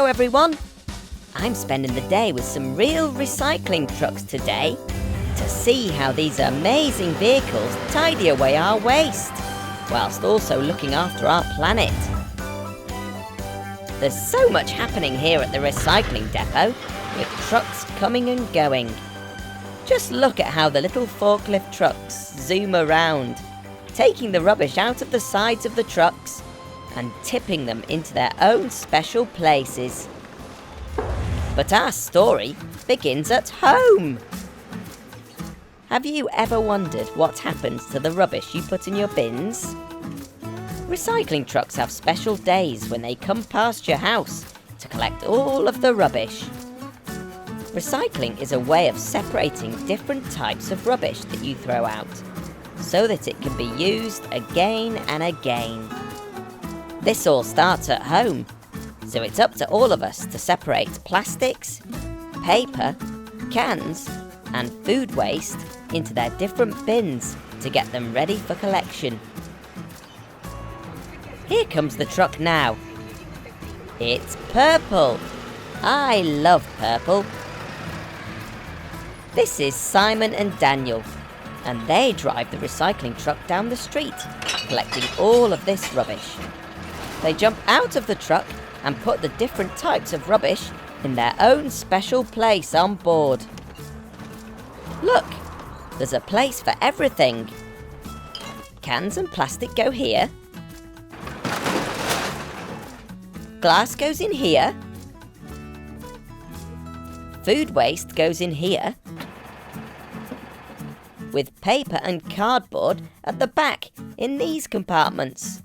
everyone! I'm spending the day with some real recycling trucks today to see how these amazing vehicles tidy away our waste, whilst also looking after our planet. There's so much happening here at the recycling depot, with trucks coming and going. Just look at how the little forklift trucks zoom around, taking the rubbish out of the sides of the trucks and tipping them into their own special places. But our story begins at home. Have you ever wondered what happens to the rubbish you put in your bins? Recycling trucks have special days when they come past your house to collect all of the rubbish. Recycling is a way of separating different types of rubbish that you throw out, so that it can be used again and again. This all starts at home, so it's up to all of us to separate plastics, paper, cans, and food waste into their different bins to get them ready for collection. Here comes the truck now. It's purple. I love purple. This is Simon and Daniel, and they drive the recycling truck down the street, collecting all of this rubbish. They jump out of the truck and put the different types of rubbish in their own special place on board. Look, there's a place for everything. Cans and plastic go here. Glass goes in here. Food waste goes in here. With paper and cardboard at the back in these compartments.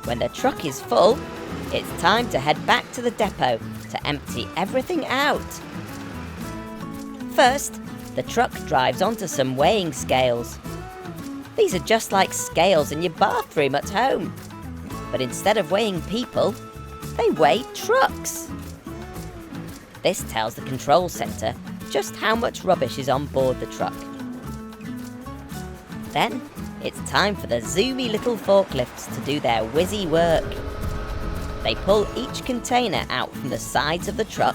When the truck is full, it's time to head back to the depot to empty everything out. First, the truck drives onto some weighing scales. These are just like scales in your bathroom at home. But instead of weighing people, they weigh trucks. This tells the control centre just how much rubbish is on board the truck. Then, it's time for the zoomy little forklifts to do their whizzy work. They pull each container out from the sides of the truck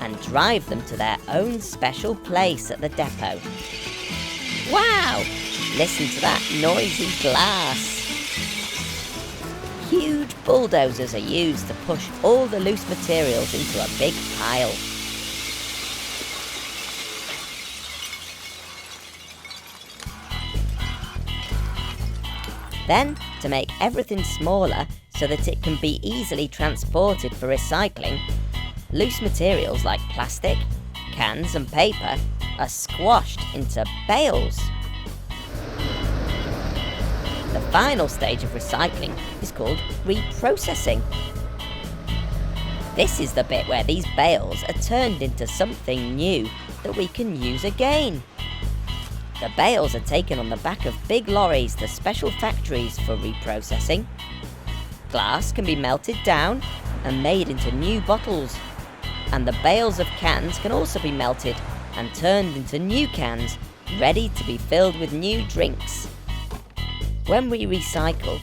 and drive them to their own special place at the depot. Wow! Listen to that noisy glass. Huge bulldozers are used to push all the loose materials into a big pile. Then, to make everything smaller so that it can be easily transported for recycling, loose materials like plastic, cans and paper are squashed into bales. The final stage of recycling is called reprocessing. This is the bit where these bales are turned into something new that we can use again. The bales are taken on the back of big lorries to special factories for reprocessing. Glass can be melted down and made into new bottles. And the bales of cans can also be melted and turned into new cans, ready to be filled with new drinks. When we recycle,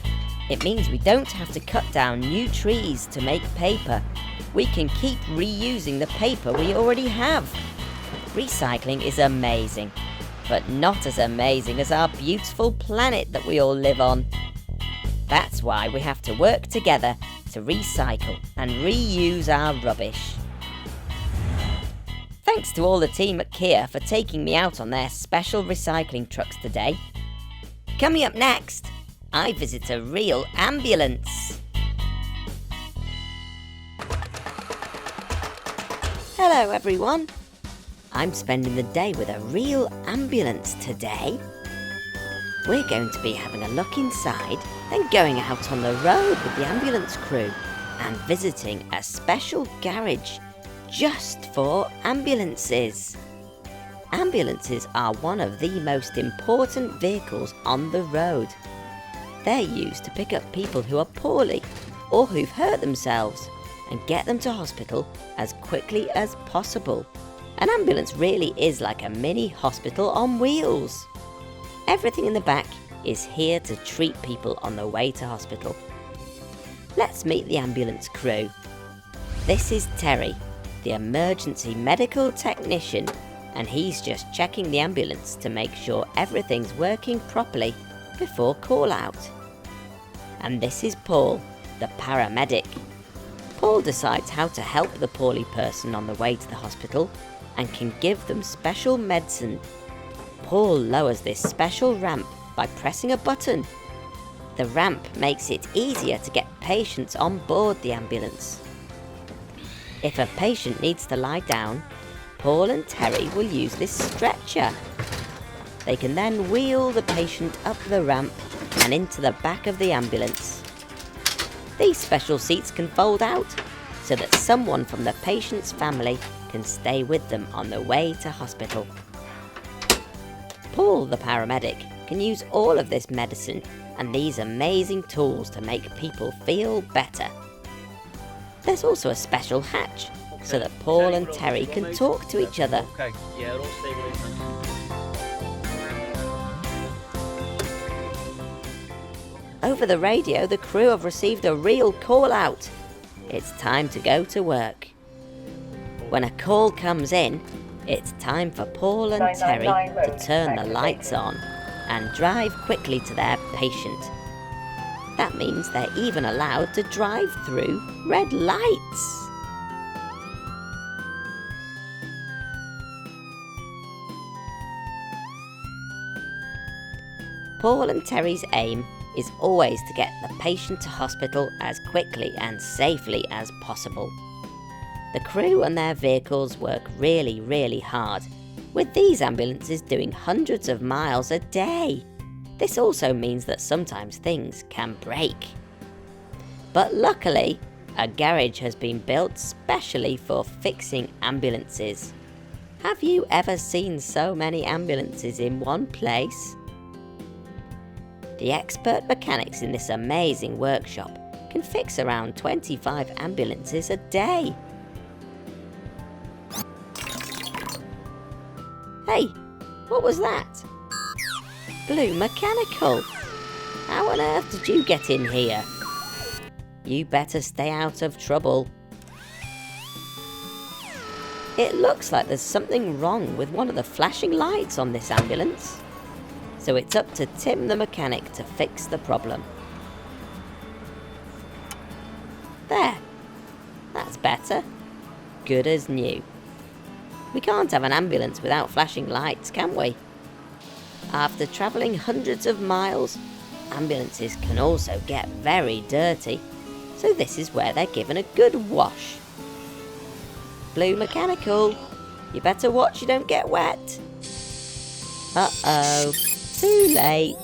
it means we don't have to cut down new trees to make paper. We can keep reusing the paper we already have. Recycling is amazing, but not as amazing as our beautiful planet that we all live on. That's why we have to work together to recycle and reuse our rubbish. Thanks to all the team at Kia for taking me out on their special recycling trucks today. Coming up next, I visit a real ambulance. Hello everyone. I'm spending the day with a real ambulance today. We're going to be having a look inside, then going out on the road with the ambulance crew and visiting a special garage just for ambulances. Ambulances are one of the most important vehicles on the road. They're used to pick up people who are poorly or who've hurt themselves and get them to hospital as quickly as possible. An ambulance really is like a mini hospital on wheels. Everything in the back is here to treat people on the way to hospital. Let's meet the ambulance crew. This is Terry, the emergency medical technician, and he's just checking the ambulance to make sure everything's working properly before call out. And this is Paul, the paramedic. Paul decides how to help the poorly person on the way to the hospital and can give them special medicine. Paul lowers this special ramp by pressing a button. The ramp makes it easier to get patients on board the ambulance. If a patient needs to lie down, Paul and Terry will use this stretcher. They can then wheel the patient up the ramp and into the back of the ambulance. These special seats can fold out so that someone from the patient's family can stay with them on the way to hospital. Paul, the paramedic, can use all of this medicine and these amazing tools to make people feel better. There's also a special hatch so that Paul and Terry can talk to each other. Okay, yeah, it'll stay with you. Over the radio, the crew have received a real call out. It's time to go to work. When a call comes in, it's time for Paul and Terry to turn the lights on and drive quickly to their patient. That means they're even allowed to drive through red lights. Paul and Terry's aim is always to get the patient to hospital as quickly and safely as possible. The crew and their vehicles work really, really hard, with these ambulances doing hundreds of miles a day. This also means that sometimes things can break. But luckily, a garage has been built specially for fixing ambulances. Have you ever seen so many ambulances in one place? The expert mechanics in this amazing workshop can fix around 25 ambulances a day. Hey, what was that? Blue Mechanical! How on earth did you get in here? You better stay out of trouble. It looks like there's something wrong with one of the flashing lights on this ambulance. So it's up to Tim the mechanic to fix the problem. There. That's better. Good as new. We can't have an ambulance without flashing lights, can we? After travelling hundreds of miles, ambulances can also get very dirty, so this is where they're given a good wash. Blue Mechanical, you better watch you don't get wet. Uh-oh, too late.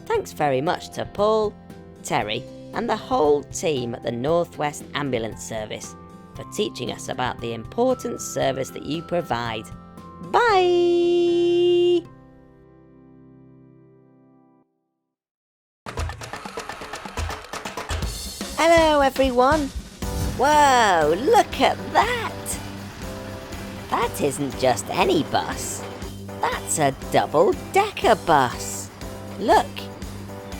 Thanks very much to Paul, Terry, and the whole team at the Northwest Ambulance Service for teaching us about the important service that you provide. Bye! Hello everyone! Whoa, look at that! That isn't just any bus. That's a double-decker bus. Look,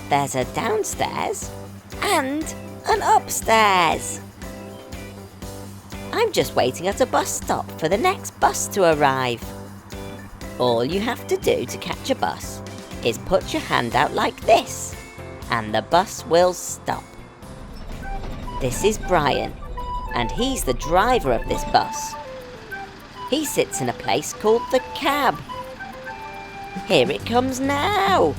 there's a downstairs and an upstairs. I'm just waiting at a bus stop for the next bus to arrive. All you have to do to catch a bus is put your hand out like this, and the bus will stop. This is Brian, and he's the driver of this bus. He sits in a place called the cab. Here it comes now.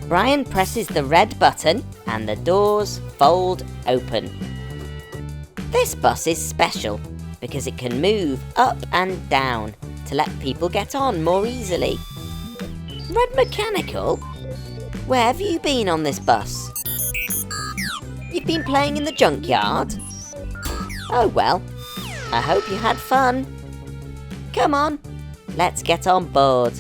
Brian presses the red button and the doors fold open. This bus is special because it can move up and down to let people get on more easily. Red Mechanical, where have you been on this bus? You've been playing in the junkyard? Oh well, I hope you had fun. Come on, let's get on board.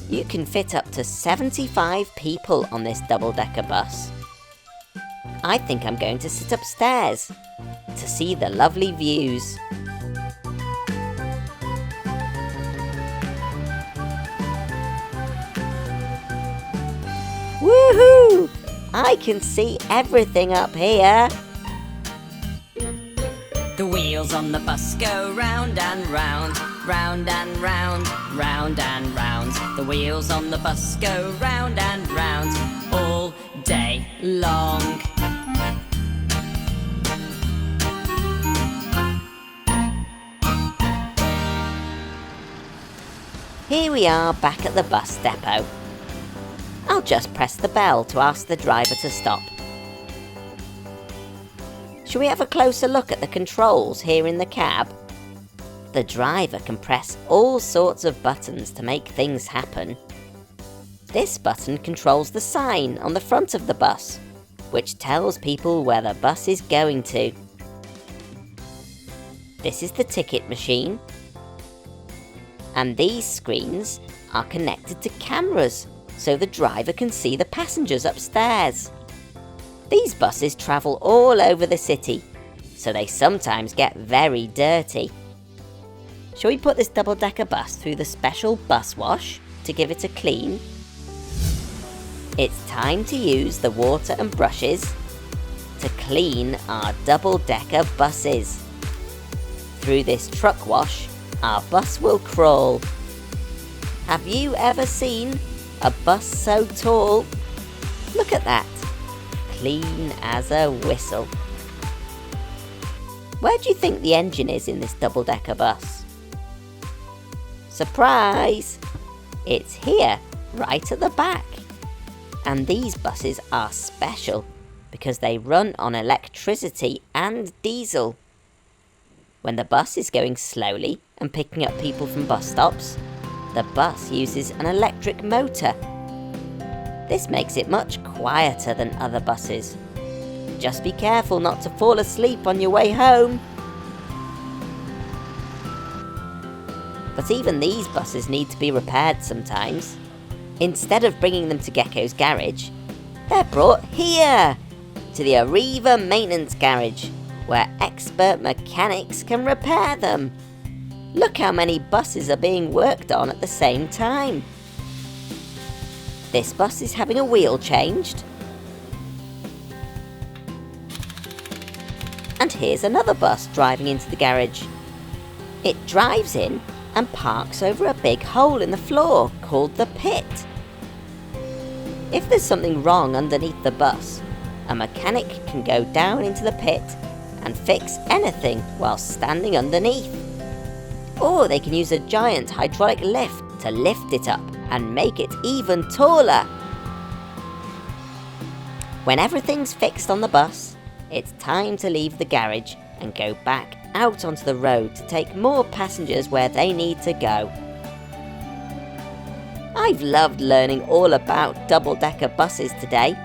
You can fit up to 75 people on this double-decker bus. I think I'm going to sit upstairs to see the lovely views. Woohoo! I can see everything up here. The wheels on the bus go round and round, round and round, round and round. The wheels on the bus go round and round all day long. Here we are back at the bus depot. I'll just press the bell to ask the driver to stop. Shall we have a closer look at the controls here in the cab? The driver can press all sorts of buttons to make things happen. This button controls the sign on the front of the bus, which tells people where the bus is going to. This is the ticket machine. And these screens are connected to cameras, so the driver can see the passengers upstairs. These buses travel all over the city, so they sometimes get very dirty. Shall we put this double-decker bus through the special bus wash to give it a clean? It's time to use the water and brushes to clean our double-decker buses. Through this truck wash, our bus will crawl. Have you ever seen a bus so tall? Look at that. Clean as a whistle. Where do you think the engine is in this double-decker bus? Surprise! It's here, right at the back. And these buses are special because they run on electricity and diesel. When the bus is going slowly and picking up people from bus stops, the bus uses an electric motor. This makes it much quieter than other buses. Just be careful not to fall asleep on your way home. But even these buses need to be repaired sometimes. Instead of bringing them to Gecko's garage, they're brought here, to the Arriva Maintenance Garage, where expert mechanics can repair them. Look how many buses are being worked on at the same time. This bus is having a wheel changed. And here's another bus driving into the garage. It drives in and parks over a big hole in the floor called the pit. If there's something wrong underneath the bus, a mechanic can go down into the pit and fix anything while standing underneath. Or they can use a giant hydraulic lift to lift it up and make it even taller. When everything's fixed on the bus, it's time to leave the garage and go back out onto the road to take more passengers where they need to go. I've loved learning all about double-decker buses today.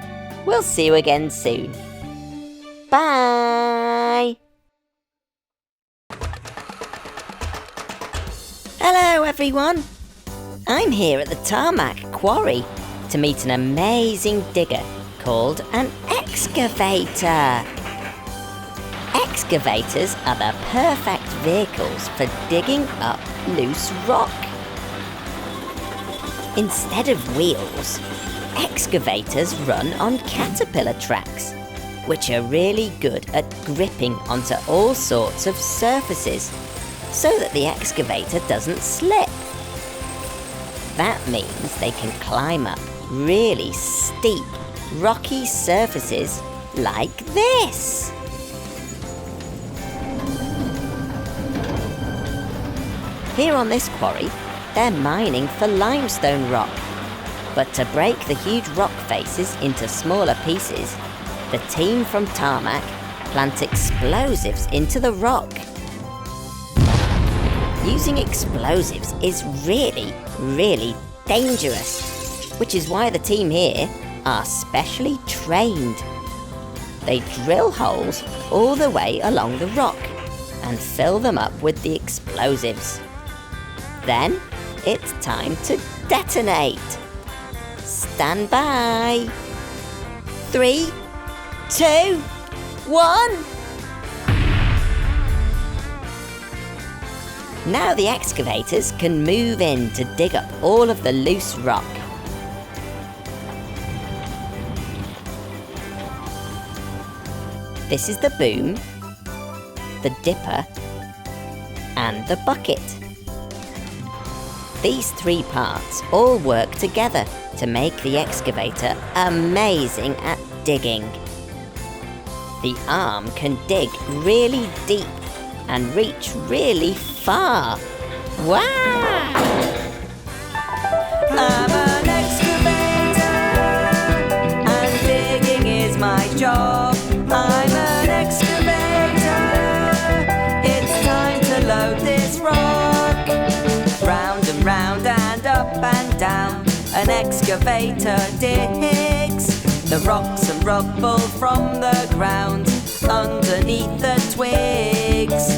We'll see you again soon. Bye! Hello everyone! I'm here at the tarmac quarry to meet an amazing digger called an excavator. Excavators are the perfect vehicles for digging up loose rock. Instead of wheels, excavators run on caterpillar tracks, which are really good at gripping onto all sorts of surfaces so that the excavator doesn't slip. That means they can climb up really steep, rocky surfaces like this. Here on this quarry, they're mining for limestone rock. But to break the huge rock faces into smaller pieces, the team from Tarmac plant explosives into the rock. Using explosives is really, really dangerous, which is why the team here are specially trained. They drill holes all the way along the rock and fill them up with the explosives. Then it's time to detonate. Stand by. 3, 2, 1. Now the excavators can move in to dig up all of the loose rock. This is the boom, the dipper, and the bucket. These 3 parts all work together to make the excavator amazing at digging. The arm can dig really deep and reach really far. Wow! I'm an excavator, and digging is my job. I'm an excavator, it's time to load this rock. Round and round and up and down, an excavator digs the rocks and rubble from the ground underneath the twigs.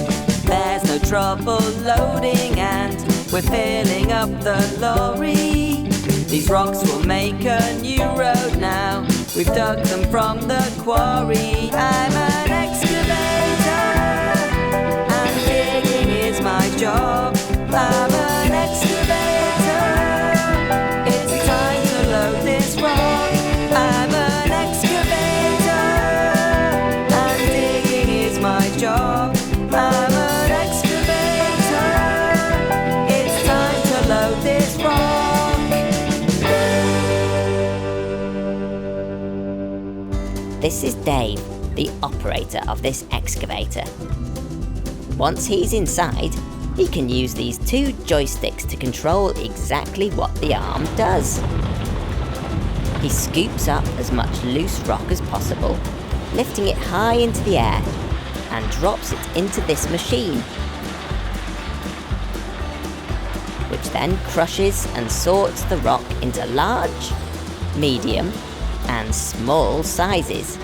There's no trouble loading and we're filling up the lorry. These rocks will make a new road now. We've dug them from the quarry. I'm an excavator, and digging is my job. I'm an excavator, it's time to load this rock. I'm an excavator, and digging is my job. I'm an excavator, it's time to load this rock. This is Dave, the operator of this excavator. Once he's inside, he can use these 2 joysticks to control exactly what the arm does. He scoops up as much loose rock as possible, lifting it high into the air, and drops it into this machine, which then crushes and sorts the rock into large, medium, and small sizes.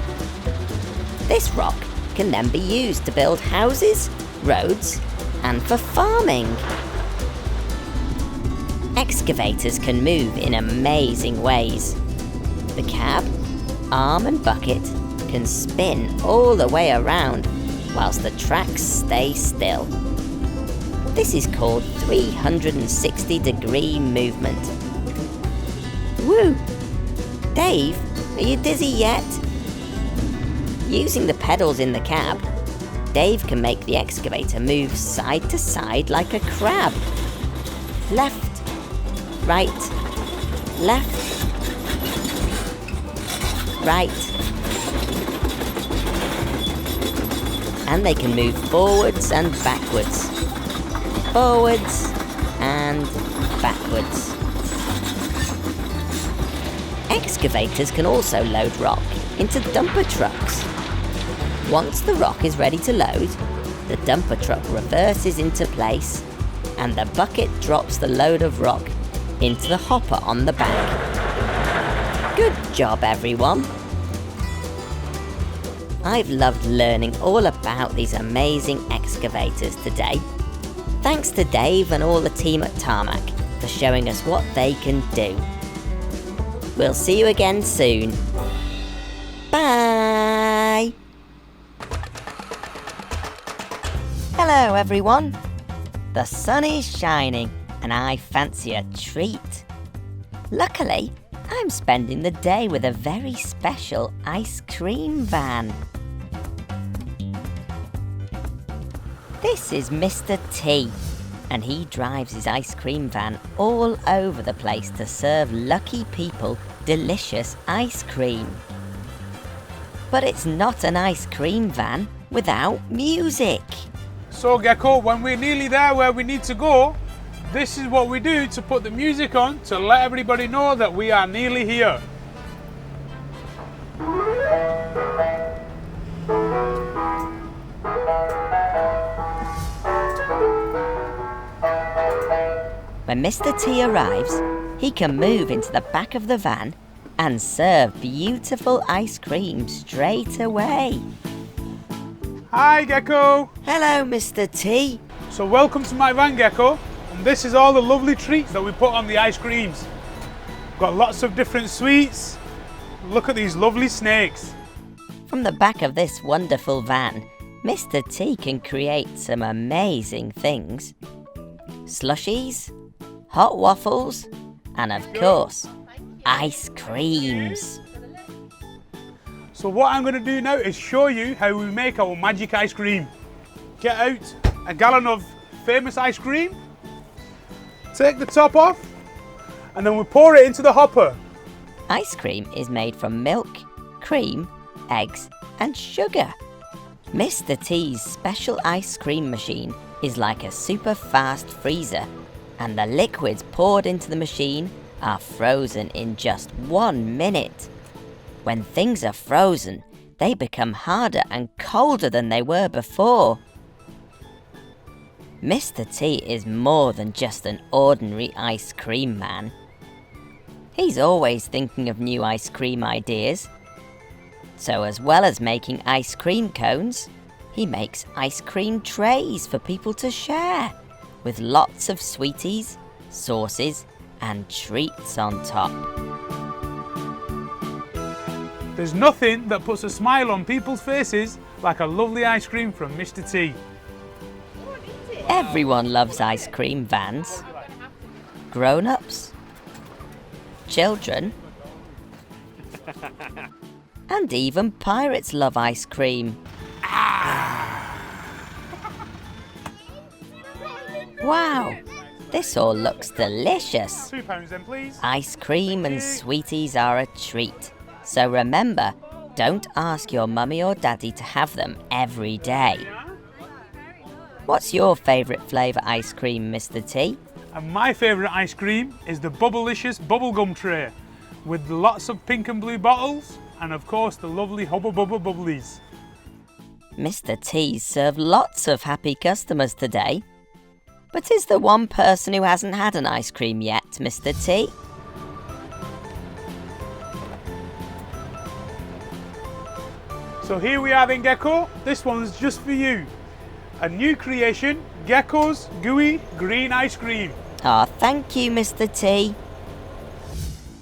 This rock can then be used to build houses, roads, and for farming. Excavators can move in amazing ways. The cab, arm and bucket can spin all the way around whilst the tracks stay still. This is called 360-degree movement. Woo! Dave, are you dizzy yet? Using the pedals in the cab, Dave can make the excavator move side to side like a crab. Left, right, left, right. And they can move forwards and backwards. Forwards and backwards. Excavators can also load rock into dumper trucks. Once the rock is ready to load, the dumper truck reverses into place and the bucket drops the load of rock into the hopper on the back. Good job, everyone! I've loved learning all about these amazing excavators today. Thanks to Dave and all the team at Tarmac for showing us what they can do. We'll see you again soon. Bye! Hello everyone! The sun is shining and I fancy a treat. Luckily, I'm spending the day with a very special ice cream van. This is Mr. T, and he drives his ice cream van all over the place to serve lucky people delicious ice cream. But it's not an ice cream van without music. So Gecko, when we're nearly there where we need to go, this is what we do to put the music on to let everybody know that we are nearly here. When Mr. T arrives, he can move into the back of the van and serve beautiful ice cream straight away. Hi Gecko! Hello, Mr. T. So welcome to my van, Gecko, and this is all the lovely treats that we put on the ice creams. Got lots of different sweets. Look at these lovely snakes. From the back of this wonderful van, Mr. T can create some amazing things. Slushies, hot waffles, and of course, ice creams. So what I'm going to do now is show you how we make our magic ice cream. Get out a gallon of famous ice cream, take the top off, and then we pour it into the hopper. Ice cream is made from milk, cream, eggs and sugar. Mr. T's special ice cream machine is like a super fast freezer, and the liquids poured into the machine are frozen in just 1 minute. When things are frozen, they become harder and colder than they were before. Mr. T is more than just an ordinary ice cream man. He's always thinking of new ice cream ideas. So as well as making ice cream cones, he makes ice cream trays for people to share, with lots of sweeties, sauces and treats on top. There's nothing that puts a smile on people's faces like a lovely ice cream from Mr. T. Everyone loves ice cream vans. Grown-ups, children, and even pirates love ice cream. Wow, this all looks delicious. £2 then, please. Ice cream and sweeties are a treat. So remember, don't ask your mummy or daddy to have them every day. What's your favourite flavour ice cream, Mr. T? And my favourite ice cream is the Bubblicious bubblegum tray, with lots of pink and blue bottles, and of course the lovely Hubba Bubba Bubblies. Mr. T's served lots of happy customers today. But is there one person who hasn't had an ice cream yet, Mr. T? So here we are then, Gecko. This one's just for you. A new creation, Gecko's Gooey Green Ice Cream. Ah, thank you, Mr. T.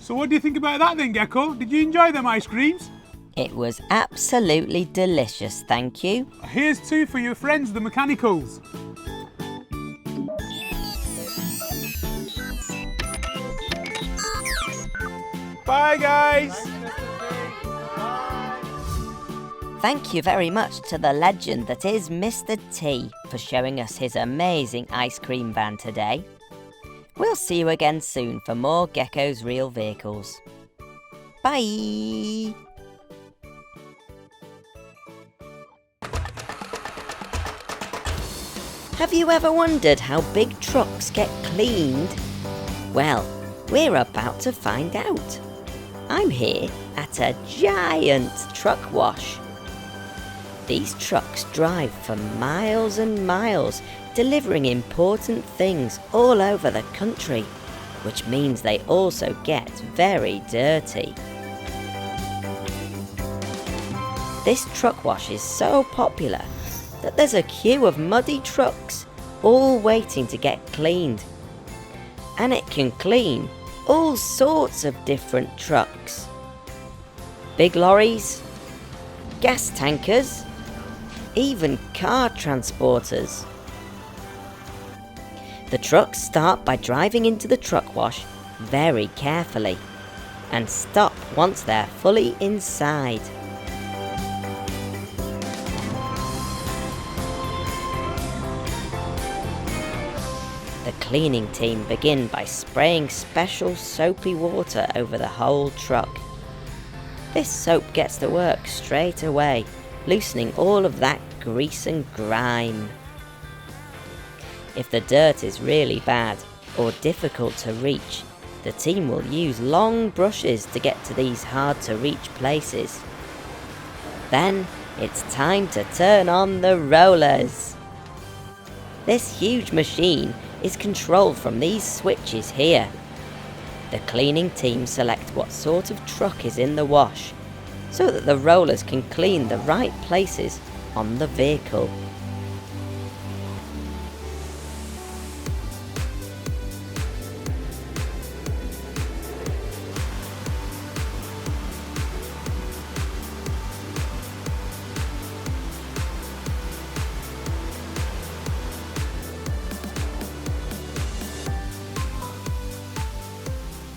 So what do you think about that then, Gecko? Did you enjoy them ice creams? It was absolutely delicious, thank you. Here's two for your friends, the Mechanicals. Bye, guys. Thank you very much to the legend that is Mr. T for showing us his amazing ice cream van today. We'll see you again soon for more Gecko's Real Vehicles. Bye! Have you ever wondered how big trucks get cleaned? Well, we're about to find out. I'm here at a giant truck wash. These trucks drive for miles and miles, delivering important things all over the country, which means they also get very dirty. This truck wash is so popular that there's a queue of muddy trucks all waiting to get cleaned. And it can clean all sorts of different trucks. Big lorries, gas tankers, even car transporters. The trucks start by driving into the truck wash very carefully and stop once they're fully inside. The cleaning team begin by spraying special soapy water over the whole truck. This soap gets to work straight away, loosening all of that grease and grime. If the dirt is really bad or difficult to reach, the team will use long brushes to get to these hard to reach places. Then it's time to turn on the rollers. This huge machine is controlled from these switches here. The cleaning team select what sort of truck is in the wash, so that the rollers can clean the right places on the vehicle.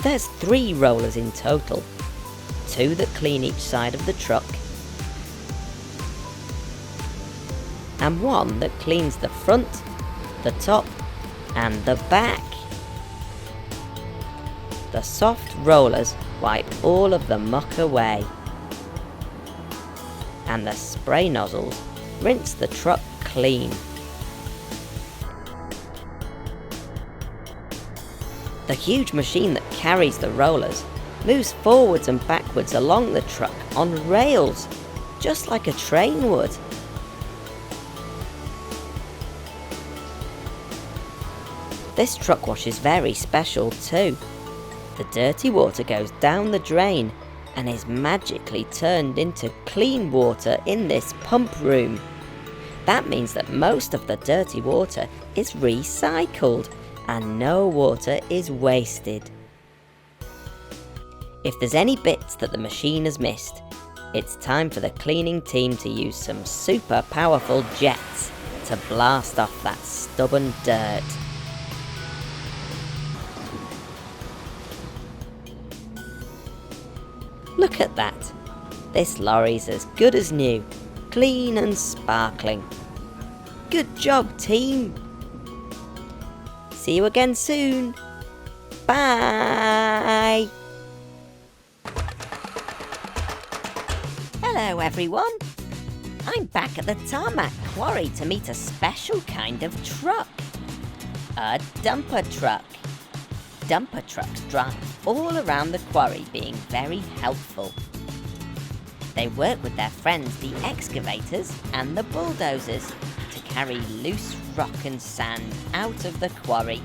There's 3 rollers in total, 2 that clean each side of the truck and one that cleans the front, the top and the back. The soft rollers wipe all of the muck away, and the spray nozzles rinse the truck clean. The huge machine that carries the rollers moves forwards and backwards along the truck on rails, just like a train would. This truck wash is very special too. The dirty water goes down the drain and is magically turned into clean water in this pump room. That means that most of the dirty water is recycled and no water is wasted. If there's any bits that the machine has missed, it's time for the cleaning team to use some super powerful jets to blast off that stubborn dirt. Look at that! This lorry's as good as new, clean and sparkling. Good job, team! See you again soon! Bye! Hello everyone! I'm back at the tarmac quarry to meet a special kind of truck. A dumper truck. Dumper trucks drive all around the quarry, being very helpful. They work with their friends the excavators and the bulldozers to carry loose rock and sand out of the quarry.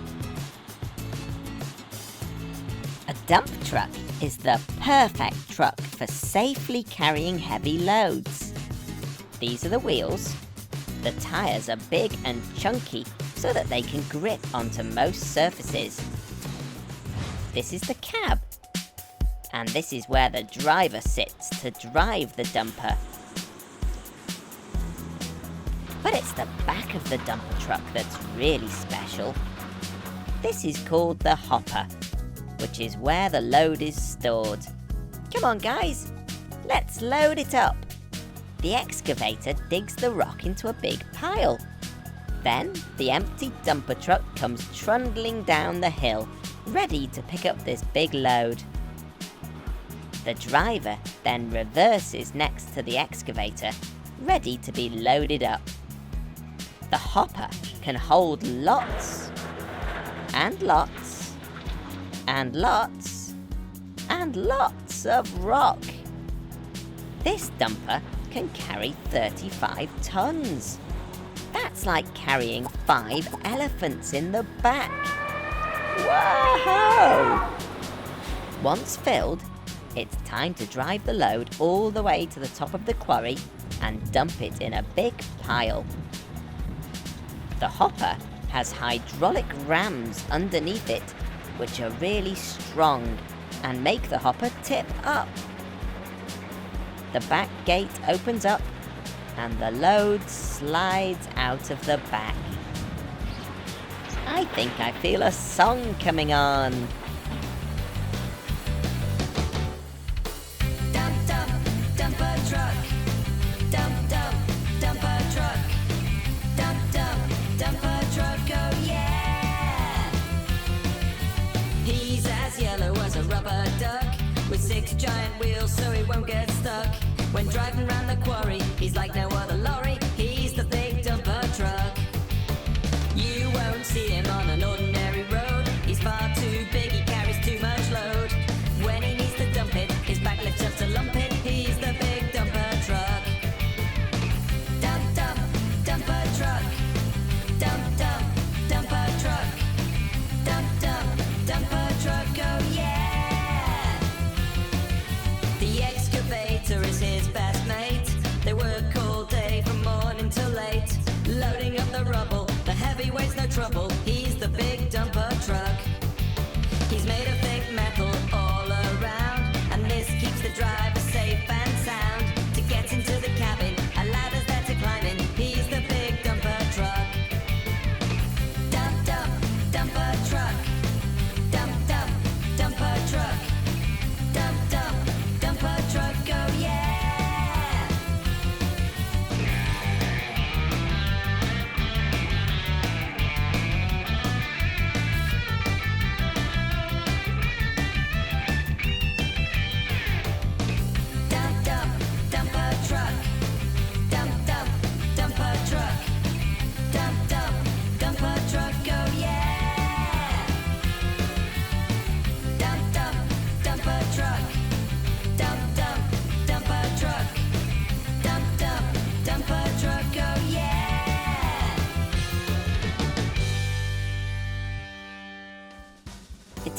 A dump truck is the perfect truck for safely carrying heavy loads. These are the wheels. The tyres are big and chunky so that they can grip onto most surfaces. This is the cab, and this is where the driver sits to drive the dumper. But it's the back of the dumper truck that's really special. This is called the hopper, which is where the load is stored. Come on guys, let's load it up. The excavator digs the rock into a big pile. Then the empty dumper truck comes trundling down the hill, ready to pick up this big load. The driver then reverses next to the excavator, ready to be loaded up. The hopper can hold lots, and lots, and lots, and lots of rock. This dumper can carry 35 tons. That's like carrying 5 elephants in the back. Whoa! Once filled, it's time to drive the load all the way to the top of the quarry and dump it in a big pile. The hopper has hydraulic rams underneath it, which are really strong and make the hopper tip up. The back gate opens up and the load slides out of the back. I think I feel a song coming on. Dump, dump, dumper truck. Dump, dump, dumper truck. Dump, dump, dumper truck, oh yeah! He's as yellow as a rubber duck, with 6 giant wheels so he won't get stuck. When driving round the quarry, he's like no other lorry. He's the big dumper truck. You won't see him on an ordinary road. He's far too big, he carries too much load. When he needs to dump it, his back lifts up to lump it. He's the big dumper truck. Dump, dump, dumper truck. Dump, dump, dumper truck. Dump, dump, dumper truck, oh yeah! The excavator is his best mate. They work all day from morning till late, loading up the rubble. The heavyweight's no trouble. He's the big dumper truck. He's made of thick metal all around, and this keeps the driver safe and sound. To get into the cabin, a ladder's there to climb in. He's the big dumper truck. Dump, dump, dumper truck. Dump, dump, dumper truck. Dump, dump, dumper truck, oh yeah!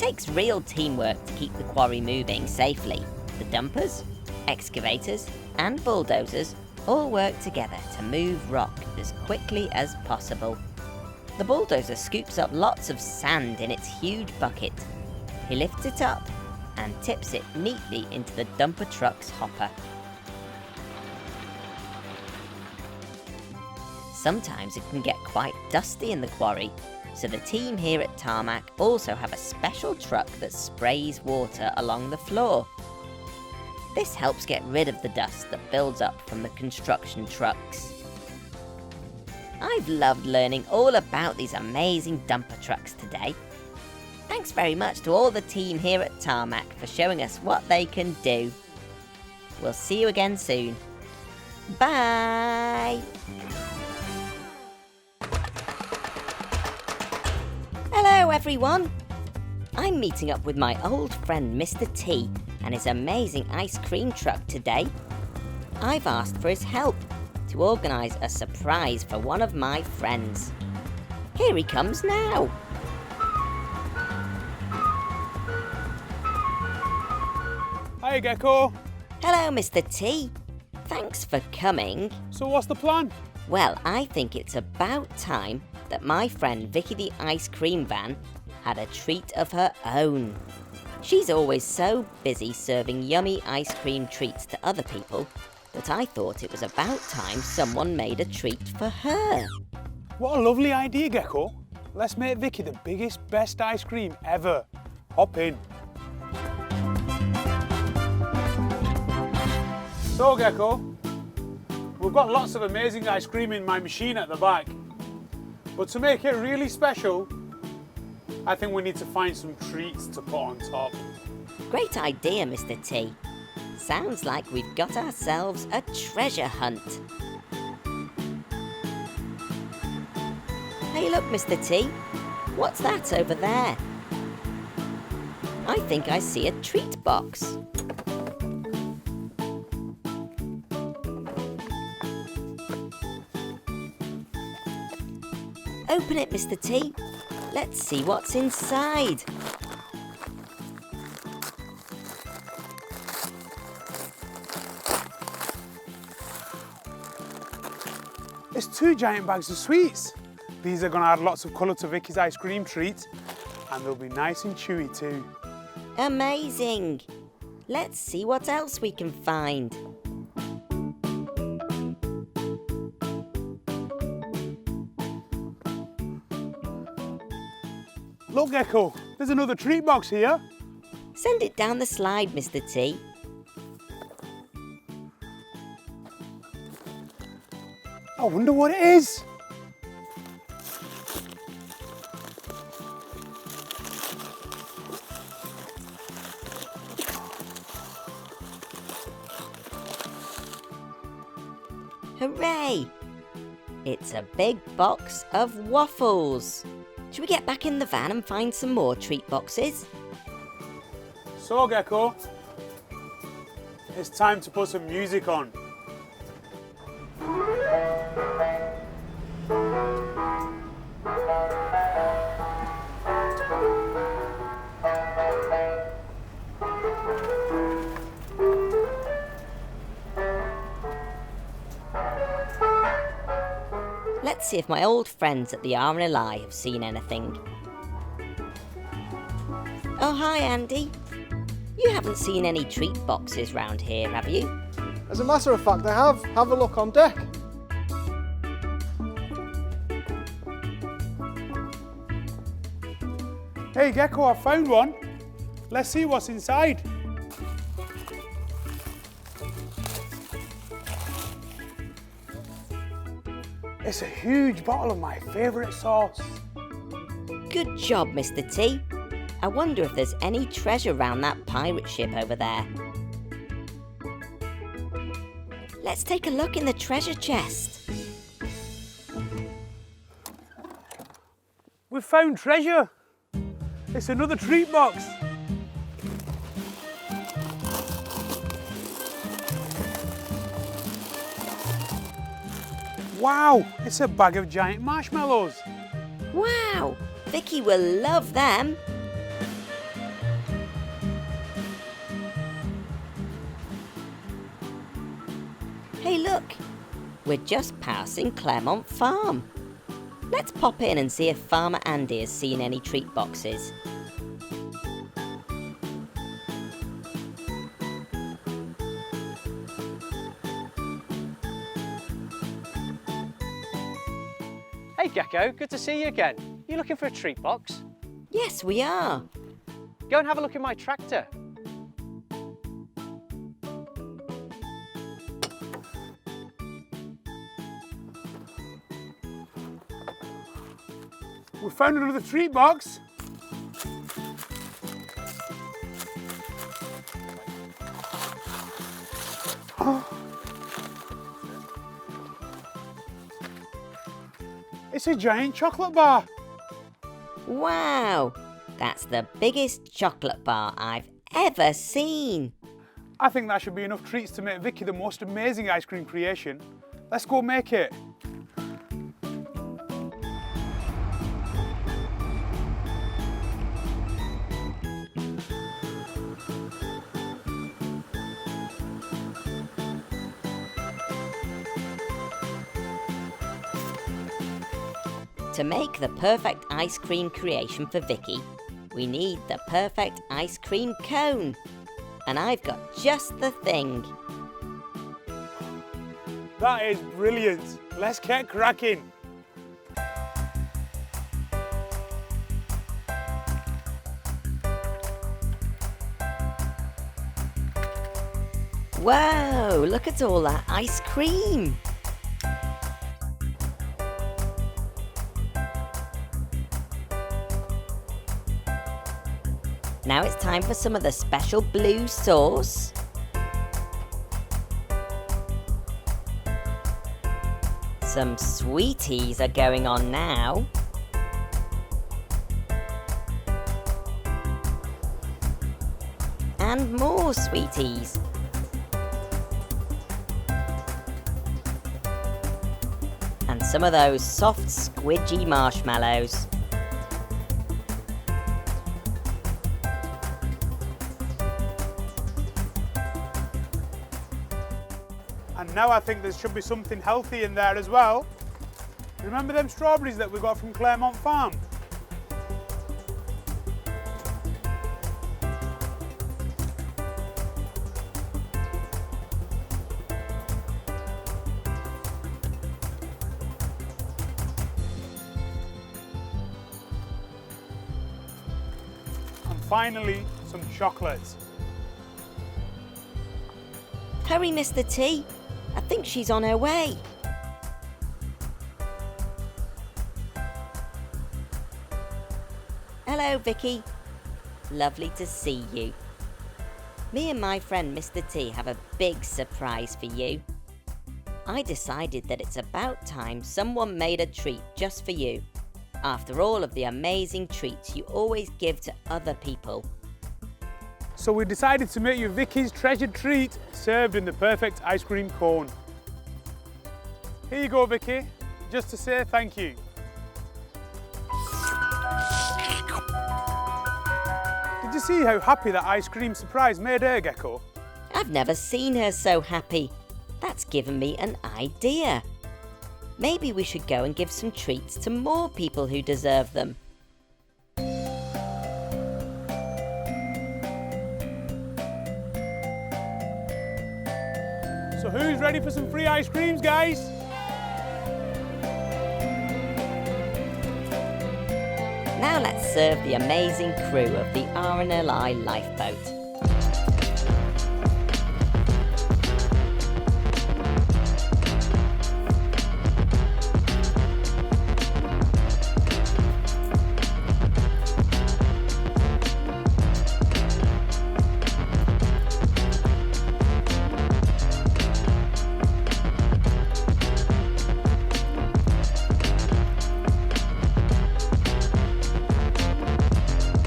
takes real teamwork to keep the quarry moving safely. The dumpers, excavators, and bulldozers all work together to move rock as quickly as possible. The bulldozer scoops up lots of sand in its huge bucket. He lifts it up and tips it neatly into the dumper truck's hopper. Sometimes it can get quite dusty in the quarry, so the team here at Tarmac also have a special truck that sprays water along the floor. This helps get rid of the dust that builds up from the construction trucks. I've loved learning all about these amazing dumper trucks today. Thanks very much to all the team here at Tarmac for showing us what they can do. We'll see you again soon. Bye! Hello everyone! I'm meeting up with my old friend Mr. T and his amazing ice cream truck today. I've asked for his help to organise a surprise for one of my friends. Here he comes now! Hi Gecko. Hello Mr. T. Thanks for coming. So what's the plan? Well, I think it's about time that my friend Vicky the ice cream van had a treat of her own. She's always so busy serving yummy ice cream treats to other people that I thought it was about time someone made a treat for her. What a lovely idea, Gecko. Let's make Vicky the biggest, best ice cream ever. Hop in. So Gecko, we've got lots of amazing ice cream in my machine at the back. But to make it really special, I think we need to find some treats to put on top. Great idea, Mr. T. Sounds like we've got ourselves a treasure hunt. Hey look, Mr. T. What's that over there? I think I see a treat box. Open it, Mr. T. Let's see what's inside. It's 2 giant bags of sweets. These are going to add lots of colour to Vicky's ice cream treat, and they'll be nice and chewy too. Amazing! Let's see what else we can find. Look Gecko, there's another treat box here. Send it down the slide, Mr. T. I wonder what it is. Hooray! It's a big box of waffles. Should we get back in the van and find some more treat boxes? So Gecko, it's time to put some music on. Let's see if my old friends at the RNLI have seen anything. Oh, hi, Andy. You haven't seen any treat boxes round here, have you? As a matter of fact, I have. Have a look on deck. Hey Gecko, I found one. Let's see what's inside. It's a huge bottle of my favourite sauce. Good job, Mr. T. I wonder if there's any treasure round that pirate ship over there. Let's take a look in the treasure chest. We've found treasure. It's another treat box. Wow, it's a bag of giant marshmallows. Wow, Vicky will love them. Hey look, we're just passing Claremont Farm. Let's pop in and see if Farmer Andy has seen any treat boxes. Hey Gecko, good to see you again. You looking for a treat box? Yes, we are. Go and have a look in my tractor. We found another treat box. It's a giant chocolate bar. Wow, that's the biggest chocolate bar I've ever seen. I think that should be enough treats to make Vicky the most amazing ice cream creation. Let's go make it. To make the perfect ice cream creation for Vicky, we need the perfect ice cream cone. And I've got just the thing. That is brilliant. Let's get cracking. Whoa, look at all that ice cream. Now it's time for some of the special blue sauce. Some sweeties are going on now. And more sweeties. And some of those soft, squidgy marshmallows. And now I think there should be something healthy in there as well. Remember them strawberries that we got from Claremont Farm? And finally, some chocolates. Hurry, Mr. T. I think she's on her way. Hello, Vicky. Lovely to see you. Me and my friend Mr. T have a big surprise for you. I decided that it's about time someone made a treat just for you, after all of the amazing treats you always give to other people. So we decided to make you Vicky's treasured treat, served in the perfect ice cream cone. Here you go, Vicky, just to say thank you. Did you see how happy that ice cream surprise made her, Gecko? I've never seen her so happy. That's given me an idea. Maybe we should go and give some treats to more people who deserve them. So who's ready for some free ice creams, guys? Now let's serve the amazing crew of the RNLI Lifeboat.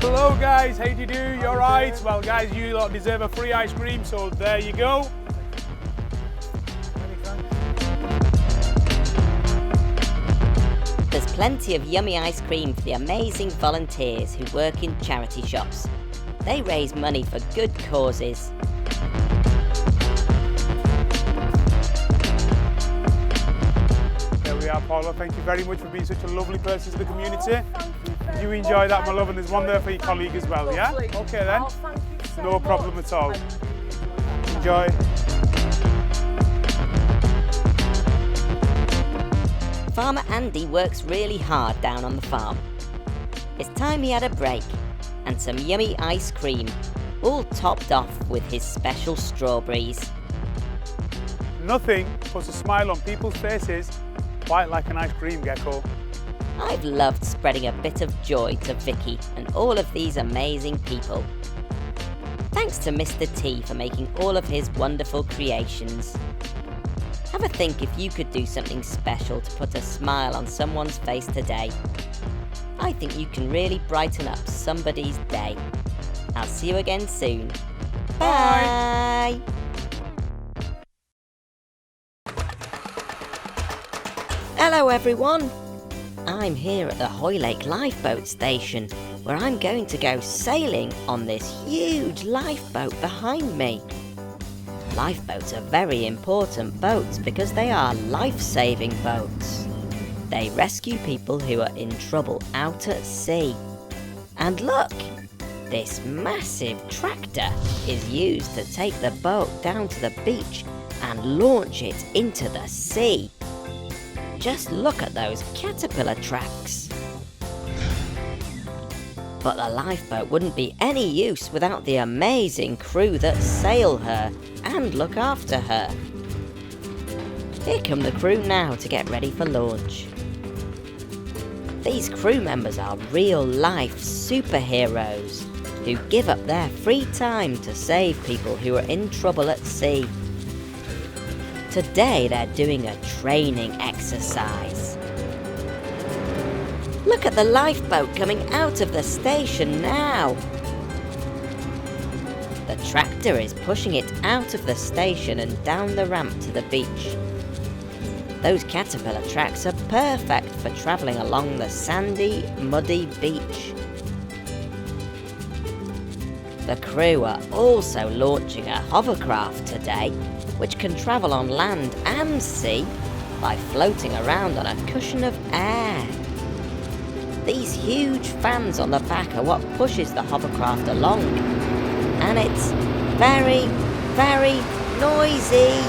Hello guys, how do you do? You alright? Well guys, you lot deserve a free ice cream, so there you go. There's plenty of yummy ice cream for the amazing volunteers who work in charity shops. They raise money for good causes. Paula, thank you very much for being such a lovely person to the community. You enjoy that, my love, and there's one there for your colleague as well, yeah? Okay then. No problem at all. Enjoy. Farmer Andy works really hard down on the farm. It's time he had a break and some yummy ice cream, all topped off with his special strawberries. Nothing puts a smile on people's faces quite like an ice cream, Gecko. I've loved spreading a bit of joy to Vicky and all of these amazing people. Thanks to Mr. T for making all of his wonderful creations. Have a think if you could do something special to put a smile on someone's face today. I think you can really brighten up somebody's day. I'll see you again soon. Bye! Hello everyone! I'm here at the Hoylake Lifeboat station, where I'm going to go sailing on this huge lifeboat behind me. Lifeboats are very important boats because they are life-saving boats. They rescue people who are in trouble out at sea. And look! This massive tractor is used to take the boat down to the beach and launch it into the sea. Just look at those caterpillar tracks. But the lifeboat wouldn't be any use without the amazing crew that sail her and look after her. Here come the crew now to get ready for launch. These crew members are real-life superheroes who give up their free time to save people who are in trouble at sea. Today they're doing a training exercise. Look at the lifeboat coming out of the station now. The tractor is pushing it out of the station and down the ramp to the beach. Those caterpillar tracks are perfect for travelling along the sandy, muddy beach. The crew are also launching a hovercraft today, which can travel on land and sea by floating around on a cushion of air. These huge fans on the back are what pushes the hovercraft along, and it's very, very noisy.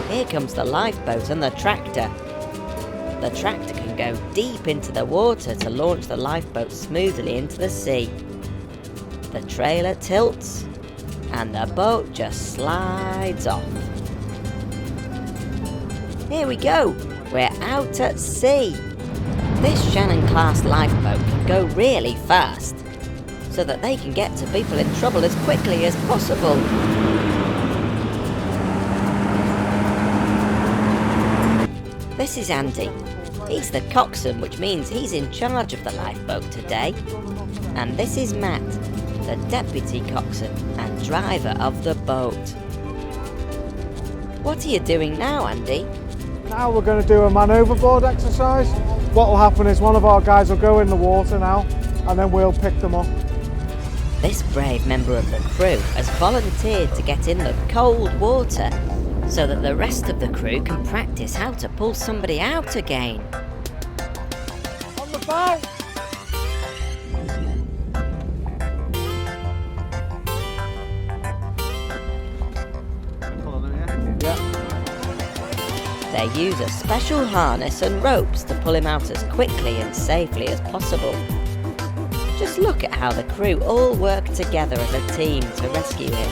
Here comes the lifeboat and the tractor. The tractor can go deep into the water to launch the lifeboat smoothly into the sea. The trailer tilts, and the boat just slides off. Here we go, we're out at sea. This Shannon-class lifeboat can go really fast, so that they can get to people in trouble as quickly as possible. This is Andy. He's the coxswain, which means he's in charge of the lifeboat today. And this is Matt, the deputy coxswain and driver of the boat. What are you doing now, Andy? Now we're going to do a man overboard exercise. What will happen is one of our guys will go in the water now, and then we'll pick them up. This brave member of the crew has volunteered to get in the cold water so that the rest of the crew can practice how to pull somebody out again. On the boat! They use a special harness and ropes to pull him out as quickly and safely as possible. Just look at how the crew all work together as a team to rescue him.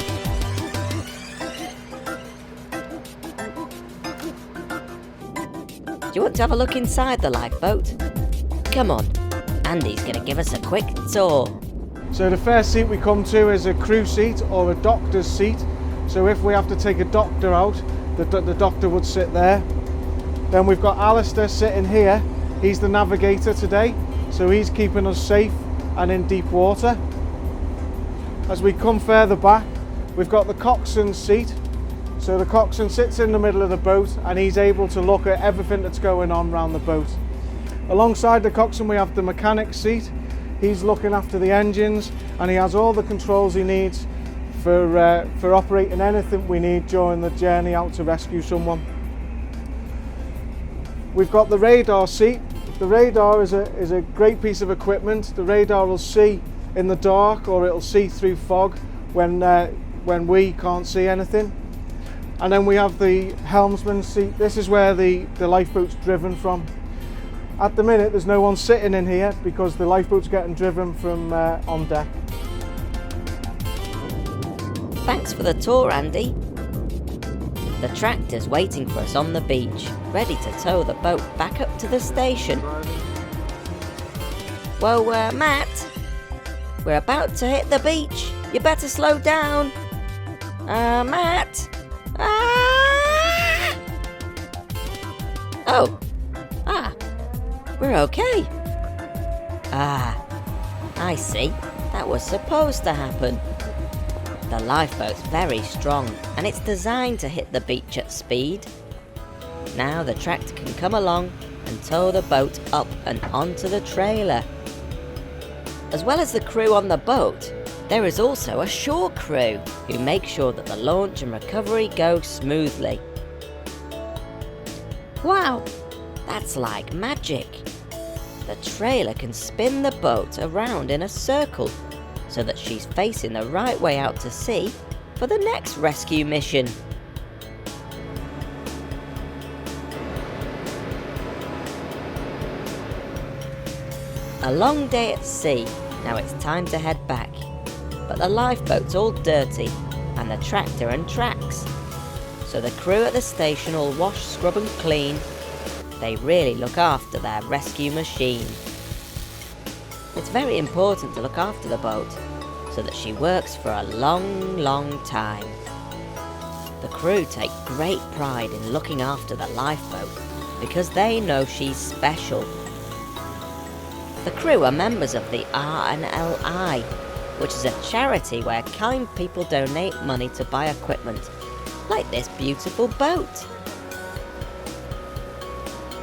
Do you want to have a look inside the lifeboat? Come on, Andy's going to give us a quick tour. So the first seat we come to is a crew seat or a doctor's seat. So if we have to take a doctor out, the doctor would sit there. Then we've got Alistair sitting here. He's the navigator today, so he's keeping us safe and in deep water. As we come further back, we've got the coxswain's seat. So the coxswain sits in the middle of the boat and he's able to look at everything that's going on around the boat. Alongside the coxswain we have the mechanic's seat. He's looking after the engines and he has all the controls he needs for operating anything we need during the journey out to rescue someone. We've got the radar seat. The radar is a great piece of equipment. The radar will see in the dark, or it'll see through fog when we can't see anything. And then we have the helmsman's seat. This is where the lifeboat's driven from. At the minute there's no one sitting in here because the lifeboat's getting driven from on deck. Thanks for the tour, Andy. The tractor's waiting for us on the beach, ready to tow the boat back up to the station. Whoa, Matt, we're about to hit the beach. You better slow down. Matt. Oh. We're okay. I see. That was supposed to happen. The lifeboat's very strong and it's designed to hit the beach at speed. Now the tractor can come along and tow the boat up and onto the trailer. As well as the crew on the boat, there is also a shore crew who make sure that the launch and recovery go smoothly. Wow, that's like magic. The trailer can spin the boat around in a circle so that she's facing the right way out to sea for the next rescue mission. A long day at sea, now it's time to head back. But the lifeboat's all dirty and the tractor and tracks. So the crew at the station all wash, scrub and clean. They really look after their rescue machine. It's very important to look after the boat so that she works for a long, long time. The crew take great pride in looking after the lifeboat because they know she's special. The crew are members of the RNLI, which is a charity where kind people donate money to buy equipment, like this beautiful boat.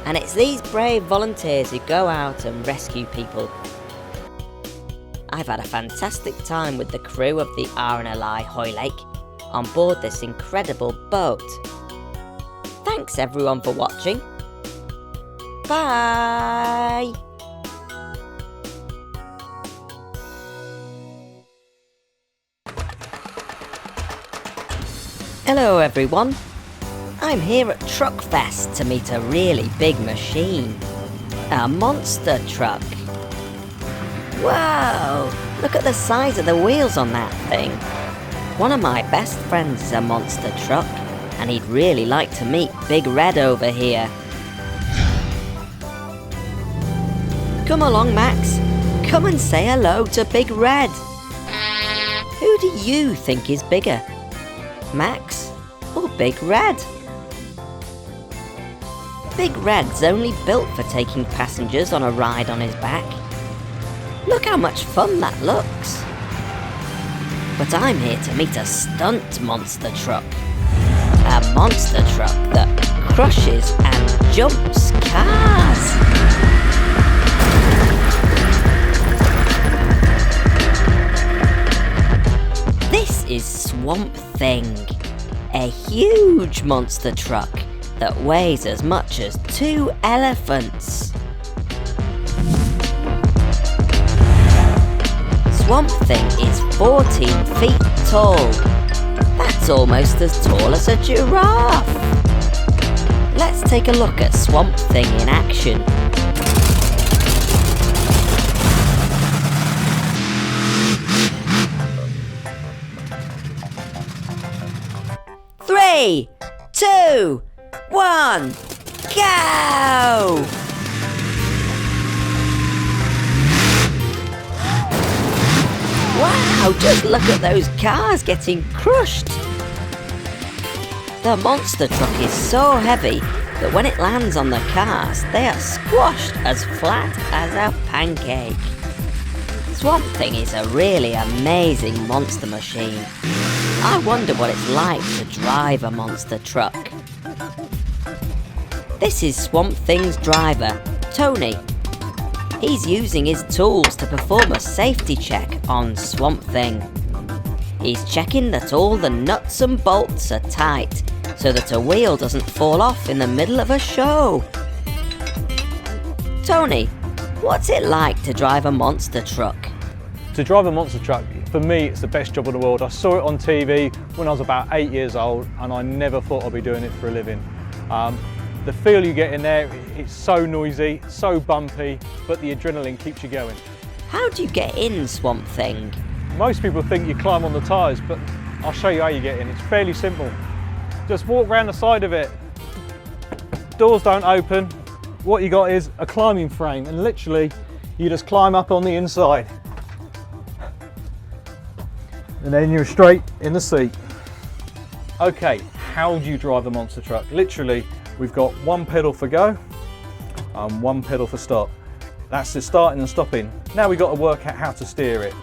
And it's these brave volunteers who go out and rescue people. I've had a fantastic time with the crew of the RNLI Hoylake on board this incredible boat. Thanks everyone for watching. Bye! Hello everyone. I'm here at Truck Fest to meet a really big machine. A monster truck. Whoa! Look at the size of the wheels on that thing. One of my best friends is a monster truck, and he'd really like to meet Big Red over here. Come along, Max. Come and say hello to Big Red. Who do you think is bigger? Max or Big Red? Big Red's only built for taking passengers on a ride on his back. Look how much fun that looks. But I'm here to meet a stunt monster truck. A monster truck that crushes and jumps cars. This is Swamp Thing, a huge monster truck that weighs as much as 2 elephants. Swamp Thing is 14 feet tall. That's almost as tall as a giraffe. Let's take a look at Swamp Thing in action. Three, 2, 1, go! Wow, just look at those cars getting crushed. The monster truck is so heavy that when it lands on the cars, they are squashed as flat as a pancake. Swamp Thing is a really amazing monster machine. I wonder what it's like to drive a monster truck. This is Swamp Thing's driver, Tony. He's using his tools to perform a safety check on Swamp Thing. He's checking that all the nuts and bolts are tight so that a wheel doesn't fall off in the middle of a show. Tony, what's it like to drive a monster truck? To drive a monster truck, for me, it's the best job in the world. I saw it on TV when I was about 8 years old, and I never thought I'd be doing it for a living. The feel you get in there, it's so noisy, so bumpy, but the adrenaline keeps you going. How do you get in, Swamp Thing? Most people think you climb on the tyres, but I'll show you how you get in. It's fairly simple. Just walk around the side of it. Doors don't open. What you got is a climbing frame, and literally you just climb up on the inside. And then you're straight in the seat. Okay, how do you drive a monster truck? Literally, we've got one pedal for go and one pedal for stop. That's the starting and stopping. Now we've got to work out how to steer it.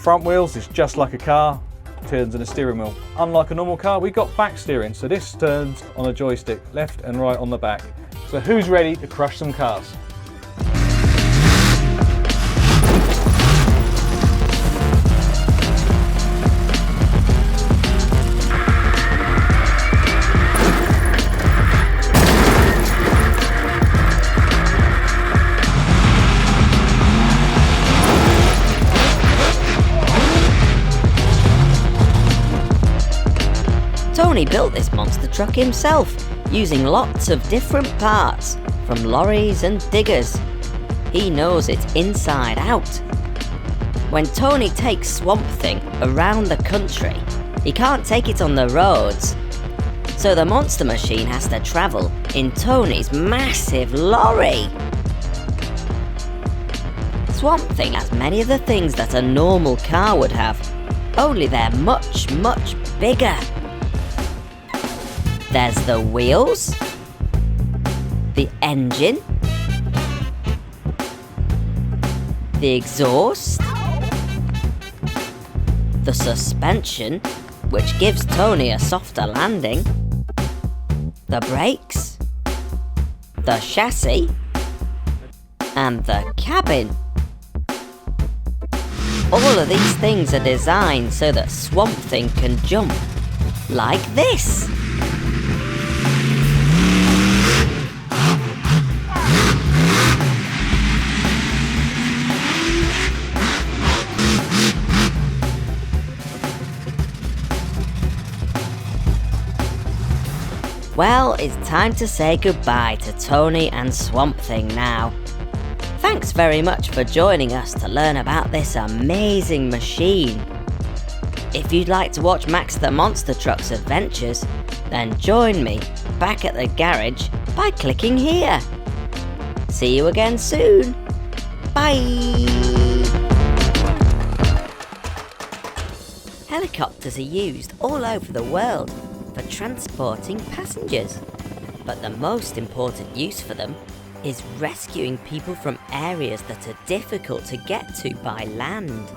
Front wheels is just like a car, turns in a steering wheel. Unlike a normal car, we've got back steering, so this turns on a joystick, left and right on the back. So who's ready to crush some cars? Tony built this monster truck himself, using lots of different parts, from lorries and diggers. He knows it inside out. When Tony takes Swamp Thing around the country, he can't take it on the roads. So the monster machine has to travel in Tony's massive lorry. Swamp Thing has many of the things that a normal car would have, only they're much, much bigger. There's the wheels, the engine, the exhaust, the suspension, which gives Tony a softer landing, the brakes, the chassis, and the cabin. All of these things are designed so that Swamp Thing can jump like this. Well, it's time to say goodbye to Tony and Swamp Thing now. Thanks very much for joining us to learn about this amazing machine. If you'd like to watch Max the Monster Truck's adventures, then join me back at the garage by clicking here. See you again soon. Bye! Helicopters are used all over the world for transporting passengers, but the most important use for them is rescuing people from areas that are difficult to get to by land.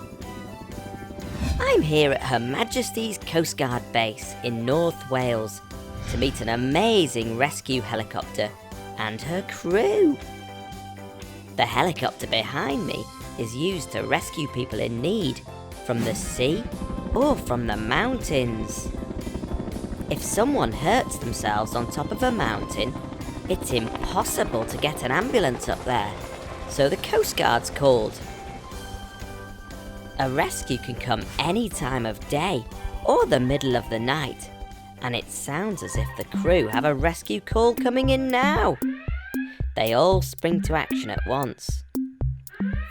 I'm here at Her Majesty's Coast Guard Base in North Wales to meet an amazing rescue helicopter and her crew. The helicopter behind me is used to rescue people in need from the sea or from the mountains. If someone hurts themselves on top of a mountain, it's impossible to get an ambulance up there, so the Coast Guard's called. A rescue can come any time of day or the middle of the night, and it sounds as if the crew have a rescue call coming in now. They all spring to action at once.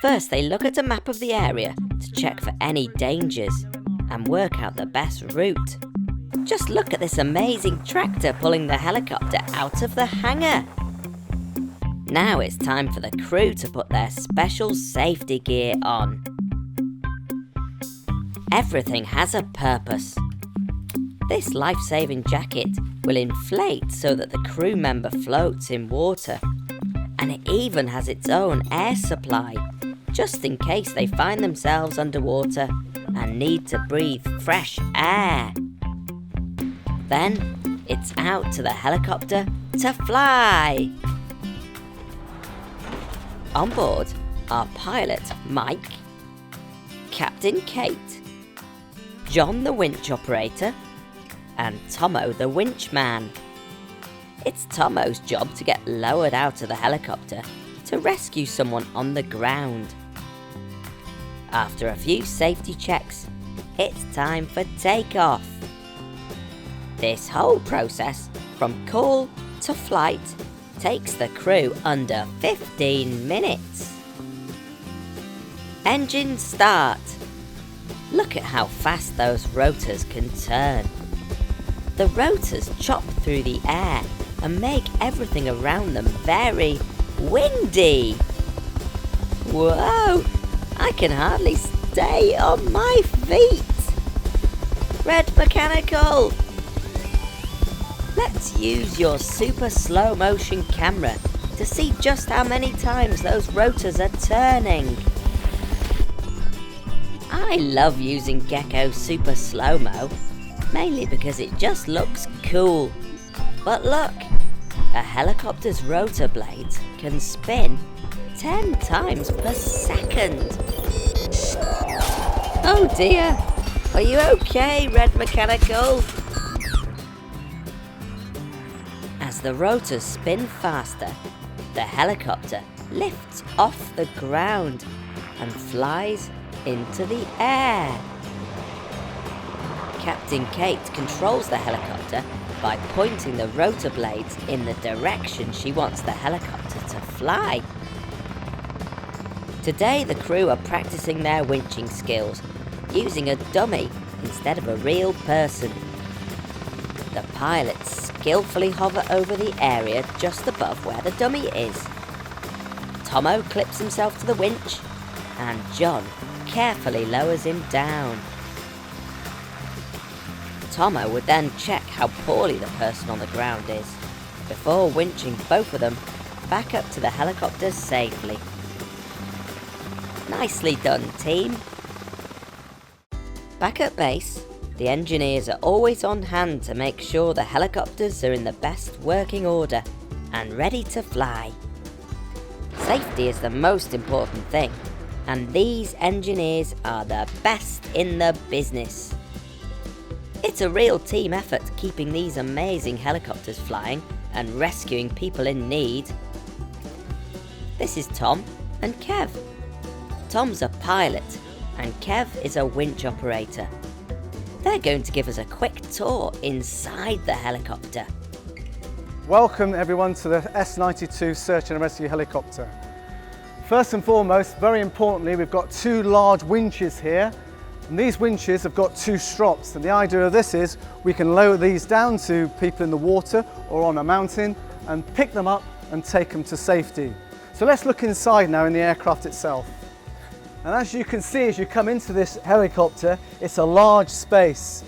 First, they look at a map of the area to check for any dangers and work out the best route. Just look at this amazing tractor pulling the helicopter out of the hangar. Now it's time for the crew to put their special safety gear on. Everything has a purpose. This life-saving jacket will inflate so that the crew member floats in water, and it even has its own air supply, just in case they find themselves underwater and need to breathe fresh air. Then it's out to the helicopter to fly. On board are pilot Mike, Captain Kate, John the winch operator, and Tomo the winch man. It's Tomo's job to get lowered out of the helicopter to rescue someone on the ground. After a few safety checks, it's time for takeoff. This whole process, from call to flight, takes the crew under 15 minutes. Engines start. Look at how fast those rotors can turn. The rotors chop through the air and make everything around them very windy. Whoa! I can hardly stay on my feet. Red Mechanical! Let's use your super slow motion camera to see just how many times those rotors are turning. I love using Gecko super slow-mo, mainly because it just looks cool. But look, a helicopter's rotor blades can spin 10 times per second. Oh dear, are you okay, Red Mechanical? As the rotors spin faster, the helicopter lifts off the ground and flies into the air. Captain Kate controls the helicopter by pointing the rotor blades in the direction she wants the helicopter to fly. Today the crew are practicing their winching skills, using a dummy instead of a real person. The pilots skillfully hover over the area just above where the dummy is. Tomo clips himself to the winch, and John carefully lowers him down. Tomo would then check how poorly the person on the ground is, before winching both of them back up to the helicopter safely. Nicely done, team! Back at base, the engineers are always on hand to make sure the helicopters are in the best working order and ready to fly. Safety is the most important thing, and these engineers are the best in the business. It's a real team effort keeping these amazing helicopters flying and rescuing people in need. This is Tom and Kev. Tom's a pilot and Kev is a winch operator. They're going to give us a quick tour inside the helicopter. Welcome everyone to the S92 Search and Rescue Helicopter. First and foremost, very importantly, we've got two large winches here. And these winches have got two strops, and the idea of this is we can lower these down to people in the water or on a mountain and pick them up and take them to safety. So let's look inside now in the aircraft itself. And as you can see, as you come into this helicopter, it's a large space.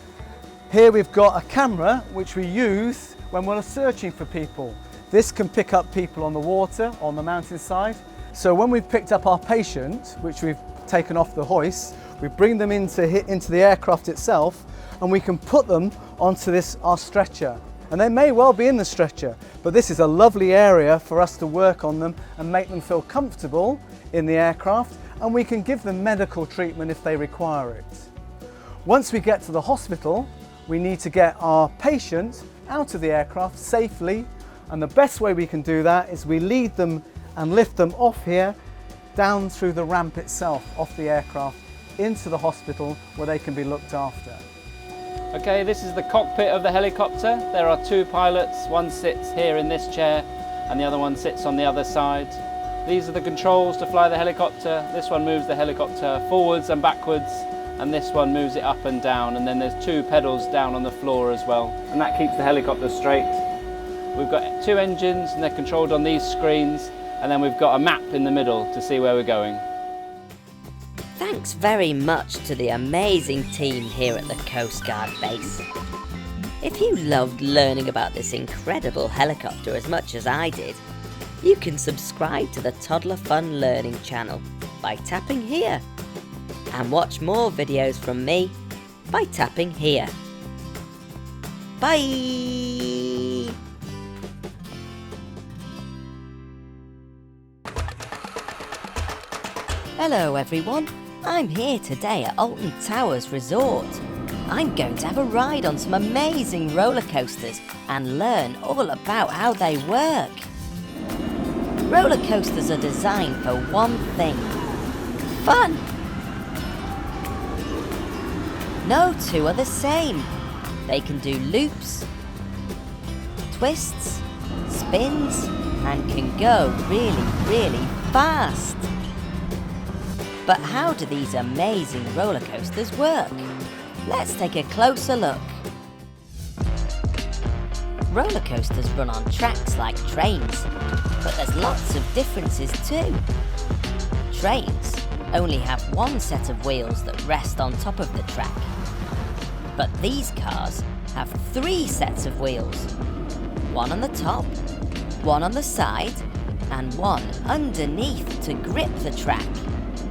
Here we've got a camera which we use when we're searching for people. This can pick up people on the water, on the mountainside. So when we've picked up our patient, which we've taken off the hoist, we bring them into the aircraft itself, and we can put them onto our stretcher. And they may well be in the stretcher, but this is a lovely area for us to work on them and make them feel comfortable in the aircraft, and we can give them medical treatment if they require it. Once we get to the hospital, we need to get our patient out of the aircraft safely, and the best way we can do that is we lead them and lift them off here, down through the ramp itself, off the aircraft, into the hospital where they can be looked after. Okay, this is the cockpit of the helicopter. There are two pilots, one sits here in this chair and the other one sits on the other side. These are the controls to fly the helicopter. This one moves the helicopter forwards and backwards, and this one moves it up and down, and then there's two pedals down on the floor as well, and that keeps the helicopter straight. We've got two engines and they're controlled on these screens, and then we've got a map in the middle to see where we're going. Thanks very much to the amazing team here at the Coast Guard base. If you loved learning about this incredible helicopter as much as I did, you can subscribe to the Toddler Fun Learning channel by tapping here, and watch more videos from me by tapping here. Bye! Hello everyone, I'm here today at Alton Towers Resort. I'm going to have a ride on some amazing roller coasters and learn all about how they work. Roller coasters are designed for one thing: fun! No two are the same. They can do loops, twists, spins, and can go really, really fast. But how do these amazing roller coasters work? Let's take a closer look. Roller coasters run on tracks like trains, but there's lots of differences too. Trains only have one set of wheels that rest on top of the track, but these cars have 3 sets of wheels. One on the top, one on the side, and one underneath to grip the track.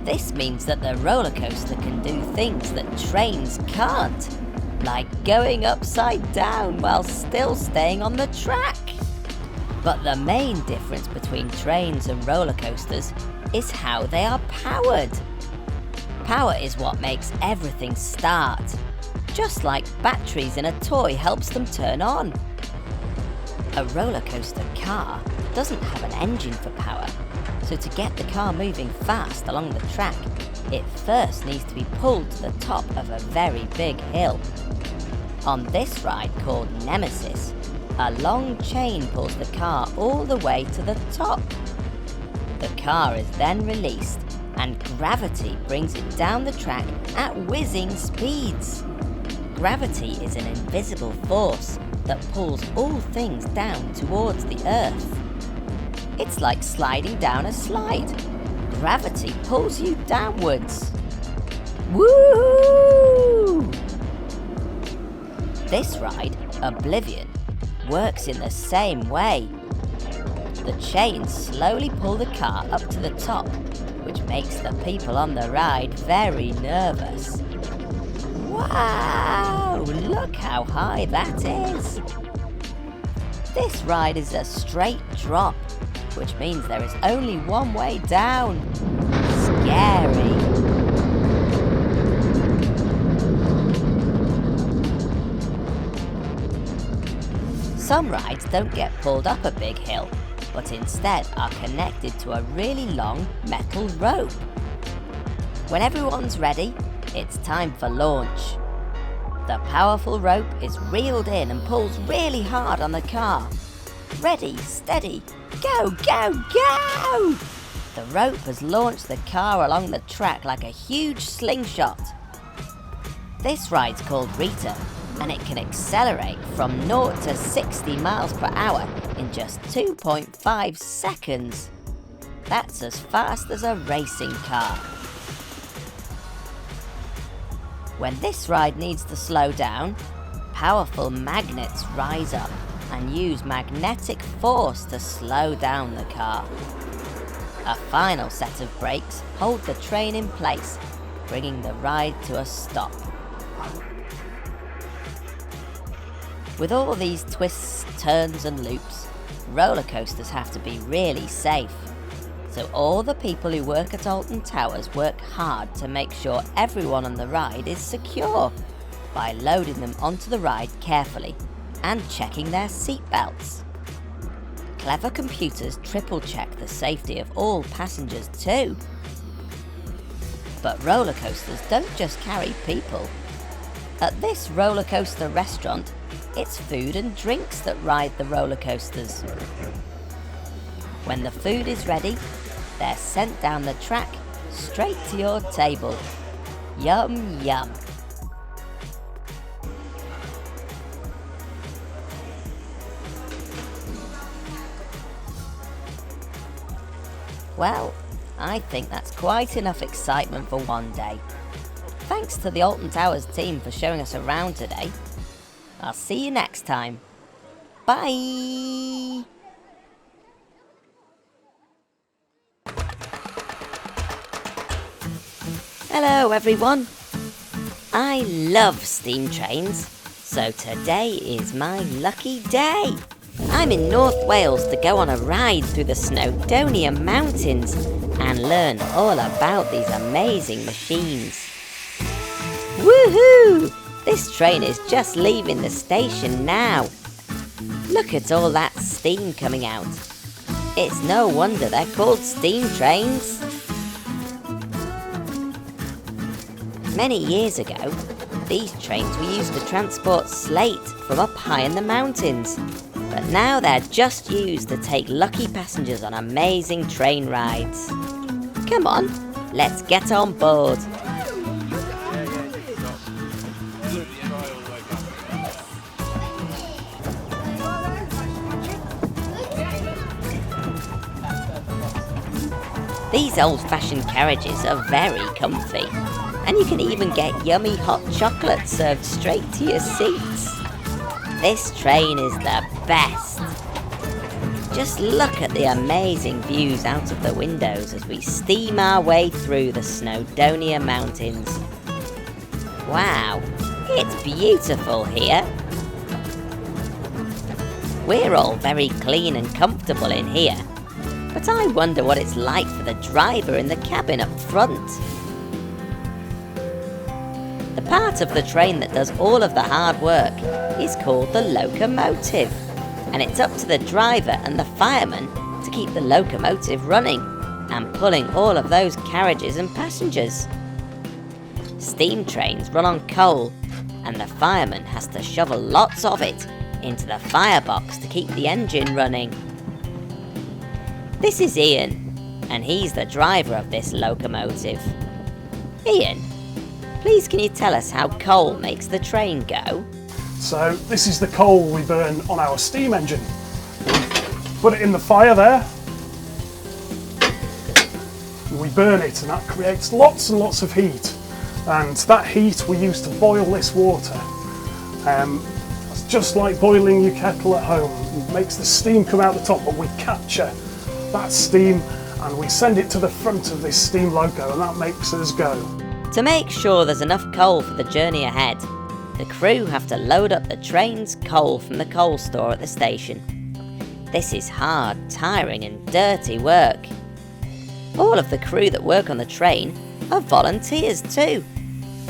This means that the roller coaster can do things that trains can't, like going upside down while still staying on the track. But the main difference between trains and roller coasters is how they are powered. Power is what makes everything start, just like batteries in a toy helps them turn on. A roller coaster car doesn't have an engine for power, so to get the car moving fast along the track, it first needs to be pulled to the top of a very big hill. On this ride called Nemesis, a long chain pulls the car all the way to the top. The car is then released and gravity brings it down the track at whizzing speeds. Gravity is an invisible force that pulls all things down towards the earth. It's like sliding down a slide. Gravity pulls you downwards. Woo! This ride, Oblivion, works in the same way. The chains slowly pull the car up to the top, which makes the people on the ride very nervous. Wow! Look how high that is! This ride is a straight drop, which means there is only one way down. Scary! Some rides don't get pulled up a big hill, but instead are connected to a really long metal rope. When everyone's ready, it's time for launch. The powerful rope is reeled in and pulls really hard on the car. Ready, steady, go, go, go! The rope has launched the car along the track like a huge slingshot. This ride's called Rita, and it can accelerate from 0 to 60 miles per hour in just 2.5 seconds. That's as fast as a racing car. When this ride needs to slow down, powerful magnets rise up and use magnetic force to slow down the car. A final set of brakes hold the train in place, bringing the ride to a stop. With all these twists, turns and loops, roller coasters have to be really safe. So all the people who work at Alton Towers work hard to make sure everyone on the ride is secure by loading them onto the ride carefully and checking their seatbelts. Clever computers triple check the safety of all passengers too. But roller coasters don't just carry people. At this roller coaster restaurant, it's food and drinks that ride the roller coasters. When the food is ready, they're sent down the track straight to your table. Yum, yum. Well, I think that's quite enough excitement for one day. Thanks to the Alton Towers team for showing us around today. I'll see you next time. Bye! Hello everyone! I love steam trains, so today is my lucky day. I'm in North Wales to go on a ride through the Snowdonia Mountains and learn all about these amazing machines. Woohoo! This train is just leaving the station now. Look at all that steam coming out. It's no wonder they're called steam trains. Many years ago, these trains were used to transport slate from up high in the mountains. But now they're just used to take lucky passengers on amazing train rides. Come on, let's get on board. These old-fashioned carriages are very comfy, and you can even get yummy hot chocolate served straight to your seats. This train is the best. Just look at the amazing views out of the windows as we steam our way through the Snowdonia Mountains. Wow, it's beautiful here. We're all very clean and comfortable in here, but I wonder what it's like for the driver in the cabin up front. The part of the train that does all of the hard work is called the locomotive, and it's up to the driver and the fireman to keep the locomotive running and pulling all of those carriages and passengers. Steam trains run on coal, and the fireman has to shovel lots of it into the firebox to keep the engine running. This is Ian, and he's the driver of this locomotive. Ian, please can you tell us how coal makes the train go? So this is the coal we burn on our steam engine. Put it in the fire there. We burn it, and that creates lots and lots of heat. And that heat we use to boil this water. It's just like boiling your kettle at home. It makes the steam come out the top, but we capture that steam and we send it to the front of this steam loco, and that makes us go. To make sure there's enough coal for the journey ahead, the crew have to load up the train's coal from the coal store at the station. This is hard, tiring and dirty work. All of the crew that work on the train are volunteers too,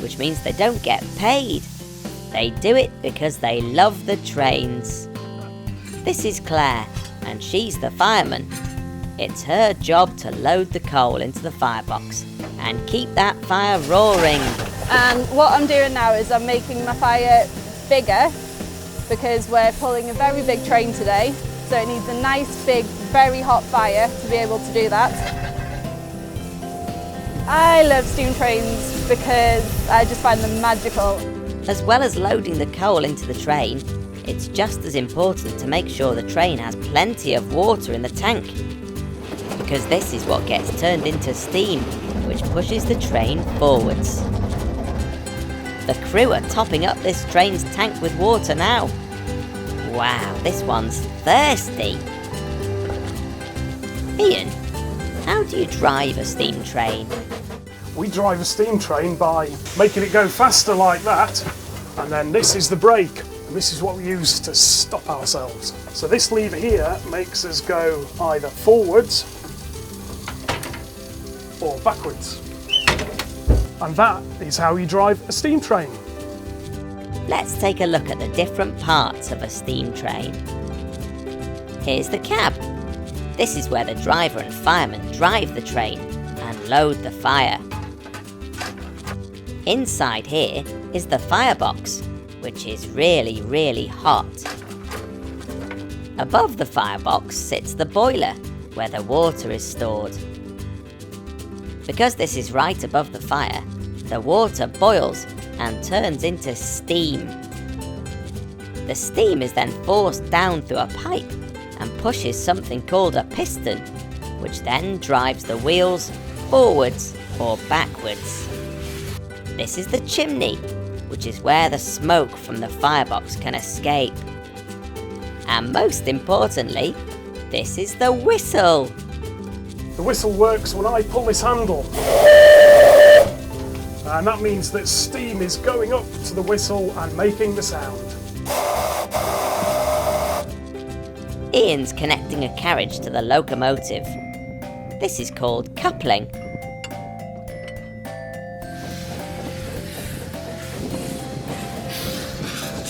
which means they don't get paid. They do it because they love the trains. This is Claire, and she's the fireman. It's her job to load the coal into the firebox and keep that fire roaring. And what I'm doing now is I'm making my fire bigger because we're pulling a very big train today, so it needs a nice big, very hot fire to be able to do that. I love steam trains because I just find them magical. As well as loading the coal into the train, it's just as important to make sure the train has plenty of water in the tank, because this is what gets turned into steam, which pushes the train forwards. The crew are topping up this train's tank with water now. Wow, this one's thirsty. Ian, how do you drive a steam train? We drive a steam train by making it go faster like that, and then this is the brake, and this is what we use to stop ourselves. So this lever here makes us go either forwards or backwards. And that is how you drive a steam train. Let's take a look at the different parts of a steam train. Here's the cab. This is where the driver and fireman drive the train and load the fire. Inside here is the firebox, which is really, really hot. Above the firebox sits the boiler, where the water is stored. Because this is right above the fire, the water boils and turns into steam. The steam is then forced down through a pipe and pushes something called a piston, which then drives the wheels forwards or backwards. This is the chimney, which is where the smoke from the firebox can escape. And most importantly, this is the whistle. The whistle works when I pull this handle. And that means that steam is going up to the whistle and making the sound. Ian's connecting a carriage to the locomotive. This is called coupling.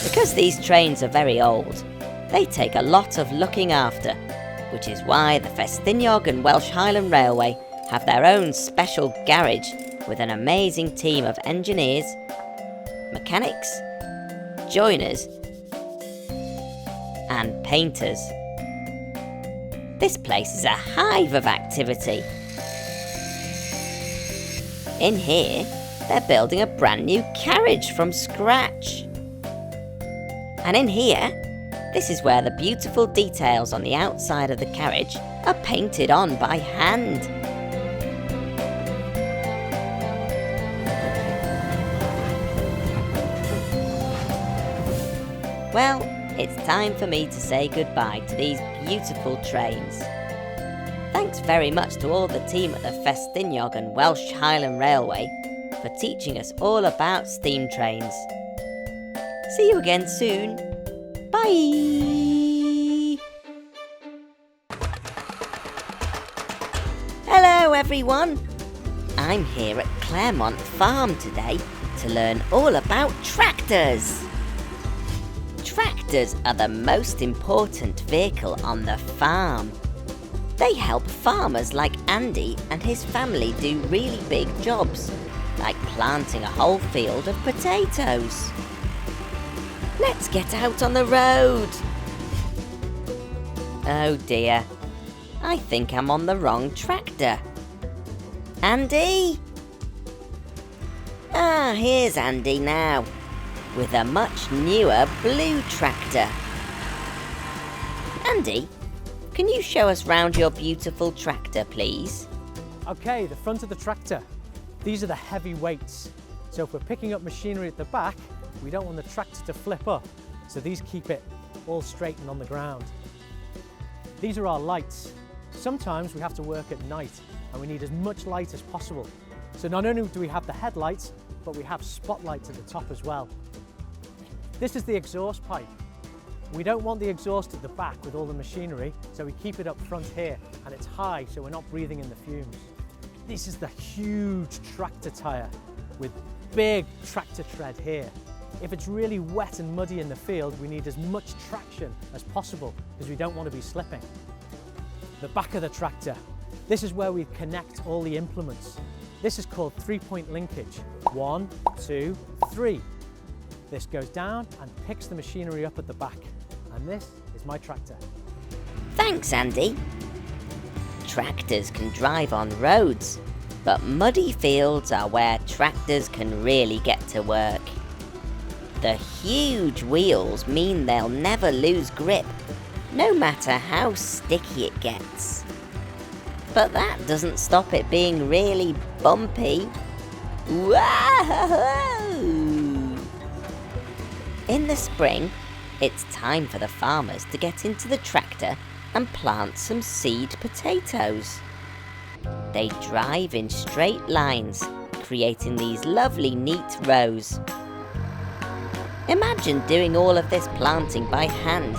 Because these trains are very old, they take a lot of looking after, which is why the Festiniog and Welsh Highland Railway have their own special garage with an amazing team of engineers, mechanics, joiners and painters. This place is a hive of activity. In here, they're building a brand new carriage from scratch. And in here, this is where the beautiful details on the outside of the carriage are painted on by hand. Well, it's time for me to say goodbye to these beautiful trains. Thanks very much to all the team at the Festiniog and Welsh Highland Railway for teaching us all about steam trains. See you again soon. Bye! Hello everyone! I'm here at Claremont Farm today to learn all about tractors. Tractors are the most important vehicle on the farm. They help farmers like Andy and his family do really big jobs, like planting a whole field of potatoes. Let's get out on the road. Oh dear, I think I'm on the wrong tractor. Andy? Ah, here's Andy now, with a much newer blue tractor. Andy, can you show us round your beautiful tractor, please? Okay, the front of the tractor. These are the heavy weights. So if we're picking up machinery at the back, we don't want the tractor to flip up. So these keep it all straight and on the ground. These are our lights. Sometimes we have to work at night and we need as much light as possible. So not only do we have the headlights, but we have spotlights at the top as well. This is the exhaust pipe. We don't want the exhaust at the back with all the machinery, so we keep it up front here, and it's high so we're not breathing in the fumes. This is the huge tractor tyre with big tractor tread here. If it's really wet and muddy in the field, we need as much traction as possible because we don't want to be slipping. The back of the tractor. This is where we connect all the implements. This is called 3-point linkage. 1, 2, 3. This goes down and picks the machinery up at the back. And this is my tractor. Thanks, Andy. Tractors can drive on roads, but muddy fields are where tractors can really get to work. The huge wheels mean they'll never lose grip, no matter how sticky it gets. But that doesn't stop it being really bumpy. Whoa! In the spring, it's time for the farmers to get into the tractor and plant some seed potatoes. They drive in straight lines, creating these lovely neat rows. Imagine doing all of this planting by hand.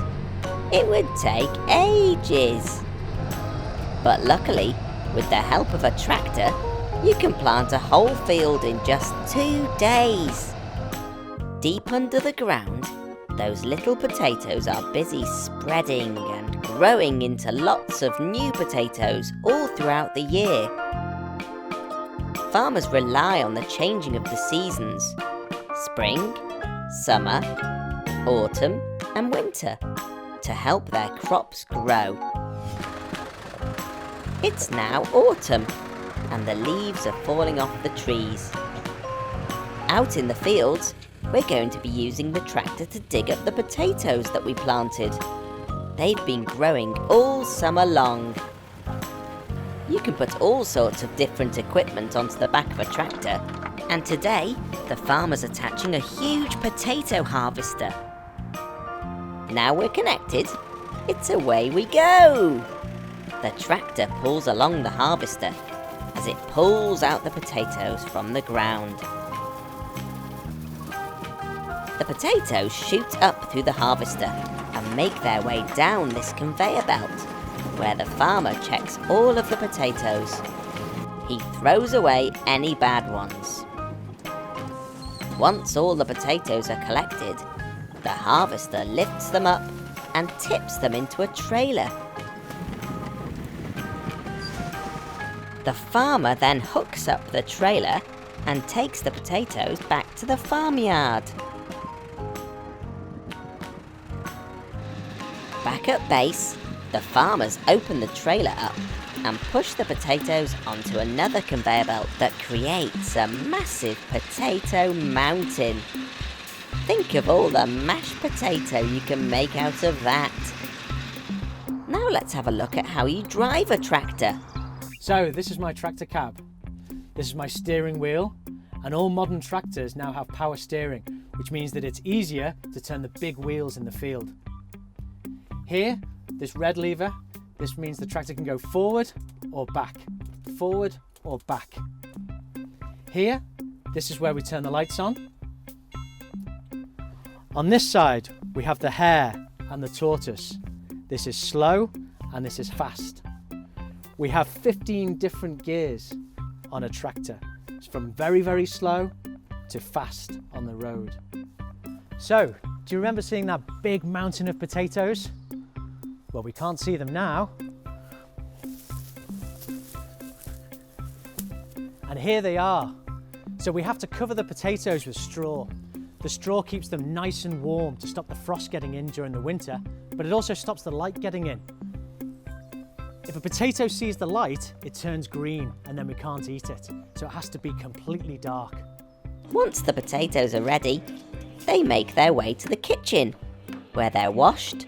It would take ages. But luckily, with the help of a tractor, you can plant a whole field in just 2 days. Deep under the ground, those little potatoes are busy spreading and growing into lots of new potatoes all throughout the year. Farmers rely on the changing of the seasons, spring, summer, autumn and winter, to help their crops grow. It's now autumn and the leaves are falling off the trees. Out in the fields, we're going to be using the tractor to dig up the potatoes that we planted. They've been growing all summer long. You can put all sorts of different equipment onto the back of a tractor, and today the farmer's attaching a huge potato harvester. Now we're connected, it's away we go! The tractor pulls along the harvester as it pulls out the potatoes from the ground. The potatoes shoot up through the harvester and make their way down this conveyor belt, where the farmer checks all of the potatoes. He throws away any bad ones. Once all the potatoes are collected, the harvester lifts them up and tips them into a trailer. The farmer then hooks up the trailer and takes the potatoes back to the farmyard. Back at base, the farmers open the trailer up and push the potatoes onto another conveyor belt that creates a massive potato mountain. Think of all the mashed potato you can make out of that. Now let's have a look at how you drive a tractor. So this is my tractor cab. This is my steering wheel, and all modern tractors now have power steering, which means that it's easier to turn the big wheels in the field. Here, this red lever, this means the tractor can go forward or back, forward or back. Here, this is where we turn the lights on. On this side, we have the hare and the tortoise. This is slow and this is fast. We have 15 different gears on a tractor. It's from very, very slow to fast on the road. So, do you remember seeing that big mountain of potatoes? Well, we can't see them now. And here they are. So we have to cover the potatoes with straw. The straw keeps them nice and warm to stop the frost getting in during the winter, but it also stops the light getting in. If a potato sees the light, it turns green and then we can't eat it. So it has to be completely dark. Once the potatoes are ready, they make their way to the kitchen, where they're washed,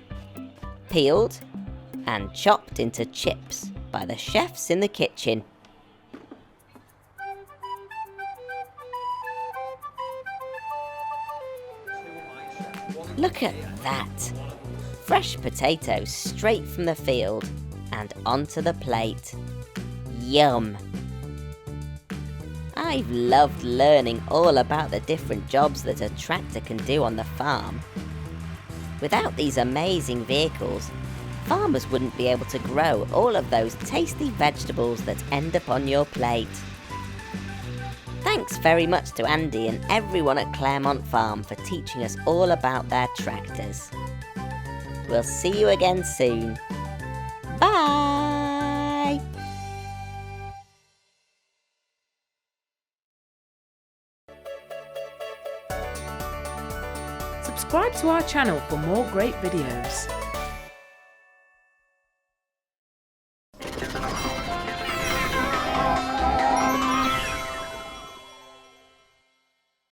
peeled, and chopped into chips by the chefs in the kitchen. Look at that! Fresh potatoes straight from the field and onto the plate. Yum! I've loved learning all about the different jobs that a tractor can do on the farm. Without these amazing vehicles, farmers wouldn't be able to grow all of those tasty vegetables that end up on your plate. Thanks very much to Andy and everyone at Claremont Farm for teaching us all about their tractors. We'll see you again soon. Bye! Subscribe to our channel for more great videos.